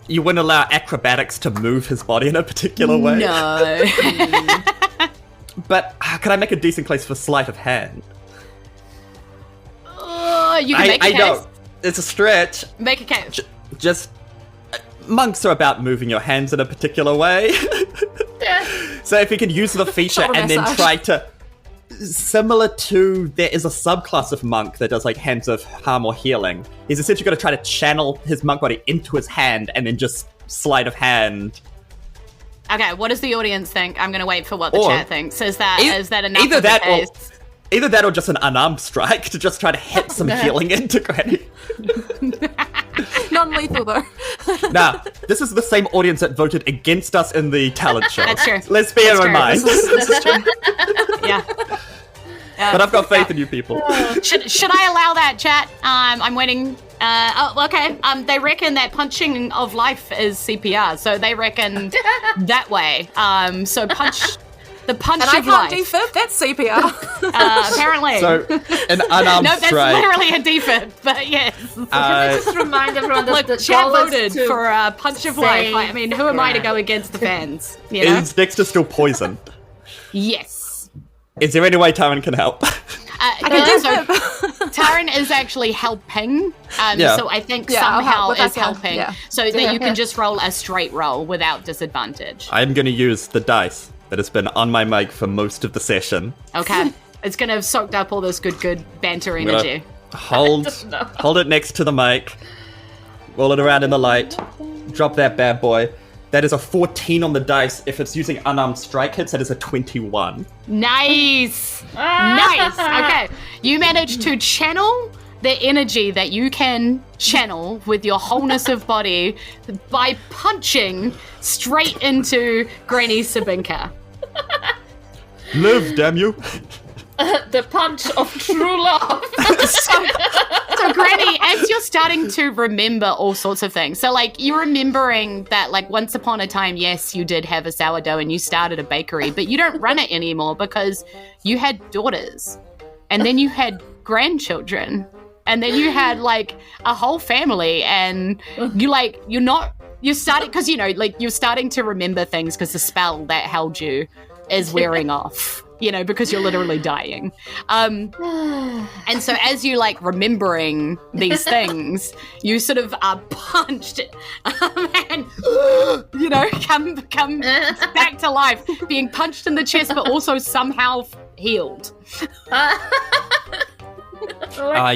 Speaker 2: You wouldn't allow acrobatics to move his body in a particular way.
Speaker 1: No.
Speaker 2: But can I make a decent case for sleight of hand?
Speaker 1: You can make a
Speaker 2: I
Speaker 1: case.
Speaker 2: know it's a stretch.
Speaker 1: Make a case.
Speaker 2: Just monks are about moving your hands in a particular way. So if you can use the feature
Speaker 3: Shoulder
Speaker 2: and then
Speaker 3: massage.
Speaker 2: try to, similar to, there is a subclass of monk that does like hands of harm or healing. He's essentially going to try to channel his monk body into his hand and then just sleight of hand.
Speaker 1: Okay, what does the audience think? I'm going to wait for what the
Speaker 2: Or-
Speaker 1: chat thinks. Is that enough
Speaker 2: either
Speaker 1: of
Speaker 2: that
Speaker 1: the
Speaker 2: or
Speaker 1: case?
Speaker 2: either that or just an unarmed strike to just try to hit some healing into Granny.
Speaker 3: non-lethal though.
Speaker 2: Now, this is the same audience that voted against us in the talent show.
Speaker 1: That's true.
Speaker 2: Let's bear
Speaker 1: That's
Speaker 2: in
Speaker 1: true.
Speaker 2: mind.
Speaker 3: This is true.
Speaker 1: Yeah.
Speaker 2: But I've got faith in you people.
Speaker 1: Should I allow that, chat? I'm waiting. Okay. They reckon that punching of life is CPR, so they reckon that way. So the punch
Speaker 3: And I
Speaker 1: of
Speaker 3: can't
Speaker 1: life.
Speaker 3: defib, that's CPR.
Speaker 1: Apparently.
Speaker 2: So, an unarmed
Speaker 1: no, that's
Speaker 2: strike.
Speaker 1: literally a defib, but yes.
Speaker 4: Can I just remind everyone that
Speaker 1: Look,
Speaker 4: the
Speaker 1: chat
Speaker 4: goal is
Speaker 1: voted
Speaker 4: to
Speaker 1: for a punch of life.
Speaker 4: say-
Speaker 1: I mean, who am I to
Speaker 4: Yeah.
Speaker 1: go against the fans? You know?
Speaker 2: Is Dexter still poisoned?
Speaker 1: Yes.
Speaker 2: Is there any way Taryn can help?
Speaker 3: I can
Speaker 1: So
Speaker 3: defib.
Speaker 1: Taryn is actually helping.
Speaker 2: Yeah.
Speaker 1: So I think
Speaker 3: Yeah, I'll
Speaker 1: somehow
Speaker 3: help with
Speaker 1: is
Speaker 3: that, yeah.
Speaker 1: helping.
Speaker 3: Yeah.
Speaker 1: So that you can just roll a straight roll without disadvantage.
Speaker 2: I'm going to use the dice that has been on my mic for most of the session.
Speaker 1: Okay. It's going to have soaked up all this good banter
Speaker 2: I'm gonna
Speaker 1: energy.
Speaker 2: hold it next to the mic, roll it around in the light, drop that bad boy. That is a 14 on the dice. If it's using unarmed strike hits, that is a 21.
Speaker 1: Nice. Nice. Okay. You managed to channel the energy that you can channel with your wholeness of body by punching straight into Granny Sabinka.
Speaker 2: Live, damn you!
Speaker 4: the punch of true love.
Speaker 1: So Granny, as you're starting to remember all sorts of things, so like you're remembering that like once upon a time, yes, you did have a sourdough and you started a bakery, but you don't run it anymore because you had daughters and then you had grandchildren and then you had like a whole family and you're starting, because you know, like you're starting to remember things because the spell that held you is wearing off, you know, because you're literally dying. And so as you like remembering these things, you sort of are punched and, you know, come back to life, being punched in the chest, but also somehow healed.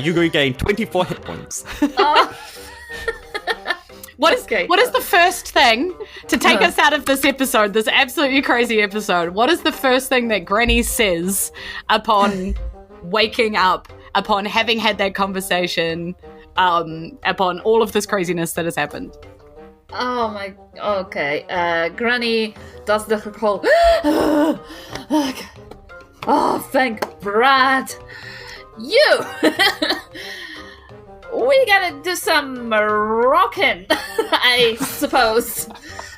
Speaker 2: You regain 24 hit points.
Speaker 1: What is the first thing to take us out of this episode, this absolutely crazy episode? What is the first thing that Granny says upon waking up, upon having had that conversation, upon all of this craziness that has happened?
Speaker 4: Oh my. Okay. Granny does the whole. Oh, thank Brad. You. We gotta do some rockin', I suppose.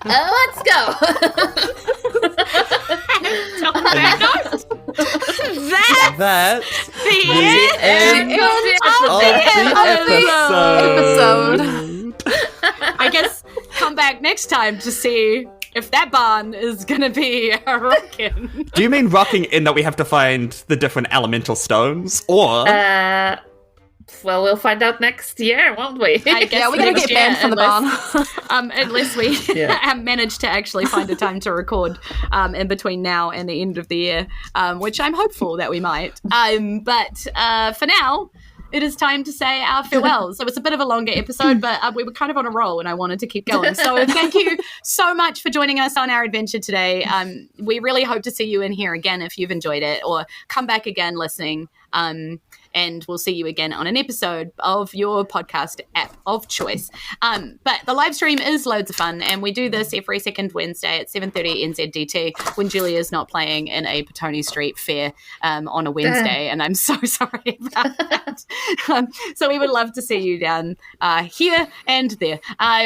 Speaker 4: Let's go.
Speaker 1: That's the end
Speaker 2: of the episode.
Speaker 1: I guess come back next time to see if that barn is gonna be a rockin'.
Speaker 2: Do you mean rocking in that we have to find the different elemental stones, or?
Speaker 4: Well, we'll find out next year, won't we?
Speaker 1: I guess
Speaker 3: yeah, we're gonna get banned from the barn.
Speaker 1: Unless we manage to actually find a time to record in between now and the end of the year, which I'm hopeful that we might. But for now, it is time to say our farewells. So it's a bit of a longer episode, but we were kind of on a roll and I wanted to keep going. So thank you so much for joining us on our adventure today. We really hope to see you in here again if you've enjoyed it, or come back again listening. And we'll see you again on an episode of your podcast app of choice. But the live stream is loads of fun, and we do this every second Wednesday at 7:30 NZDT when Julia's not playing in a Petone Street fair on a Wednesday, and I'm so sorry about that. So we would love to see you down here and there.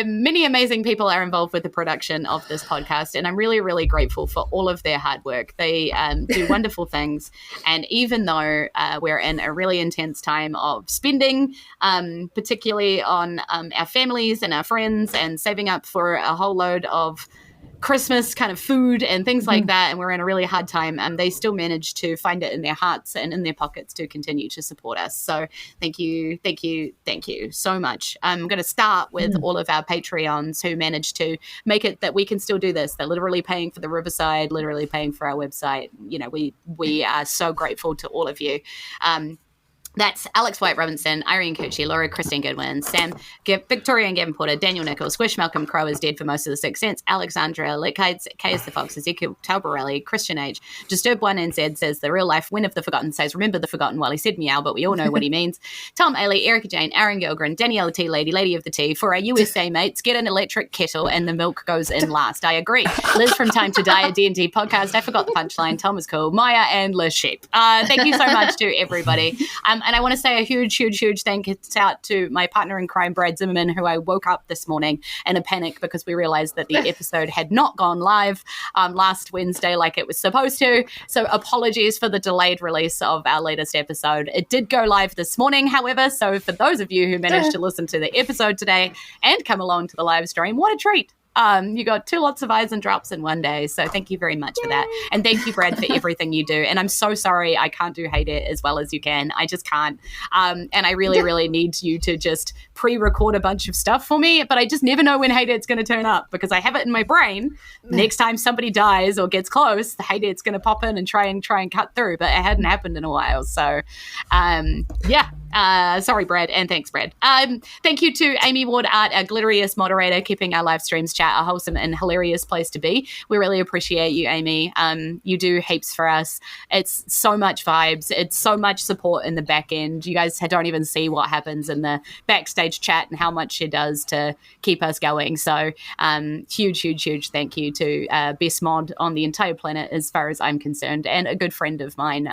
Speaker 1: Many amazing people are involved with the production of this podcast, and I'm really, really grateful for all of their hard work. They do wonderful things, and even though we're in a really intense time of spending, particularly on our families and our friends, and saving up for a whole load of Christmas kind of food and things like that, and we're in a really hard time, and they still manage to find it in their hearts and in their pockets to continue to support us. So thank you so much. I'm going to start with all of our Patreons who managed to make it that we can still do this. They're literally paying for the Riverside, literally paying for our website. You know, we are so grateful to all of you. That's Alex White Robinson, Irene Cucci, Laura Christine Goodwin, Sam, Victoria and Gavin Porter, Daniel Nichols, Squish Malcolm Crow is dead for most of the Sixth Sense, Alexandra, Lickites, K.S. the Fox, Ezekiel Talborelli, Christian Age, Disturb1NZ says the real life Win of the Forgotten says remember the forgotten. Well, he said meow, but we all know what he means. Tom Ailey, Erika Jayne, Aaron Gilgren, Daniela T. Lady of the Tea. For our USA mates, get an electric kettle and the milk goes in last. I agree. Liz from Time to Die, a D&D podcast. I forgot the punchline. Tom is cool. Maya and Liz Sheep. Thank you so much to everybody. And I want to say a huge thanks out to my partner in crime, Brad Zimmerman, who I woke up this morning in a panic because we realized that the episode had not gone live last Wednesday like it was supposed to. So apologies for the delayed release of our latest episode. It did go live this morning, however. So for those of you who managed to listen to the episode today and come along to the live stream, what a treat. You got 2 lots of Isen drops in one day, so thank you very much for that, and thank you, Brad, for everything you do. And I'm so sorry I can't do Hate It as well as you can. I just can't, and I really need you to just pre-record a bunch of stuff for me, but I just never know when Hate It's going to turn up because I have it in my brain. Next time somebody dies or gets close, the Hate It's going to pop in and try and cut through, but it hadn't happened in a while. So sorry, Brad, and thanks, Brad. Thank you to Amy Ward Art, our glitteriest moderator, keeping our live streams chat a wholesome and hilarious place to be. We really appreciate you, Amy. You do heaps for us. It's so much vibes. It's so much support in the back end. You guys don't even see what happens in the backstage chat and how much she does to keep us going. So huge thank you to best mod on the entire planet as far as I'm concerned, and a good friend of mine.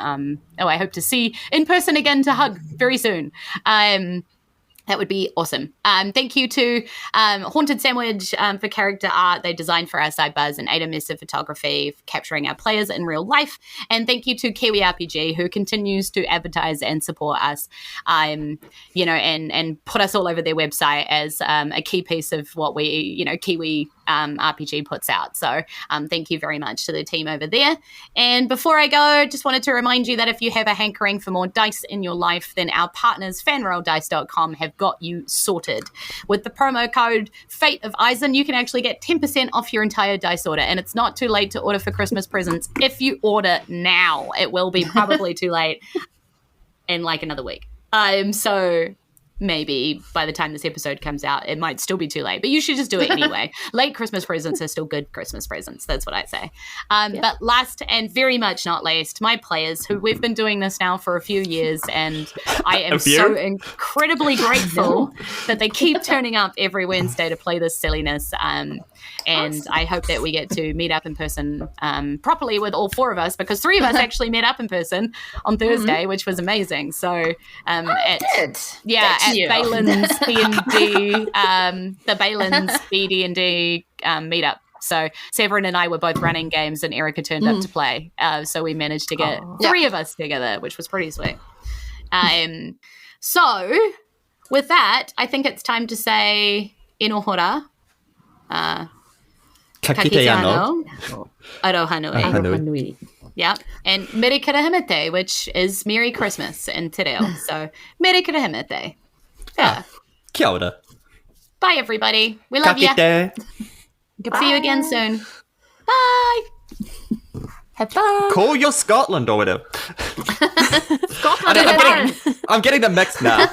Speaker 1: I hope to see in person again to hug very soon. That would be awesome. Thank you to Haunted Sandwich for character art. They designed for our sidebars, and Ada Messer photography for capturing our players in real life. And thank you to Kiwi RPG, who continues to advertise and support us, and put us all over their website as a key piece of what we, Kiwi RPG puts out. So thank you very much to the team over there. And before I go, just wanted to remind you that if you have a hankering for more dice in your life, then our partners, fanrolldice.com, have got you sorted. With the promo code Fate of Isen, you can actually get 10% off your entire dice order, and it's not too late to order for Christmas presents if you order now. It will be probably too late in like another week. So maybe by the time this episode comes out, it might still be too late, but you should just do it anyway. Late Christmas presents are still good Christmas presents. That's what I say. But last and very much not least, my players, who we've been doing this now for a few years, and I am so incredibly grateful that they keep turning up every Wednesday to play this silliness. And I hope that we get to meet up in person properly with all 4 of us, because 3 of us actually met up in person on Thursday, which was amazing. So at Balin's D&D, the Balin's BD&D meetup. So Severin and I were both running games, and Erika turned up to play. So we managed to get 3 of us together, which was pretty sweet. So with that, I think it's time to say inohora.
Speaker 2: Kakite ano.
Speaker 1: Aroha nui. Yeah. And Merry Kirahimete, which is Merry Christmas in Te Reo. So Merry Kirahimete. Yeah.
Speaker 2: Kia ora.
Speaker 1: Bye, everybody. We love you.
Speaker 3: Goodbye.
Speaker 1: See you again soon. Bye.
Speaker 3: Have fun.
Speaker 2: Call your Scotland or whatever.
Speaker 4: Scotland.
Speaker 2: I'm getting them mixed now.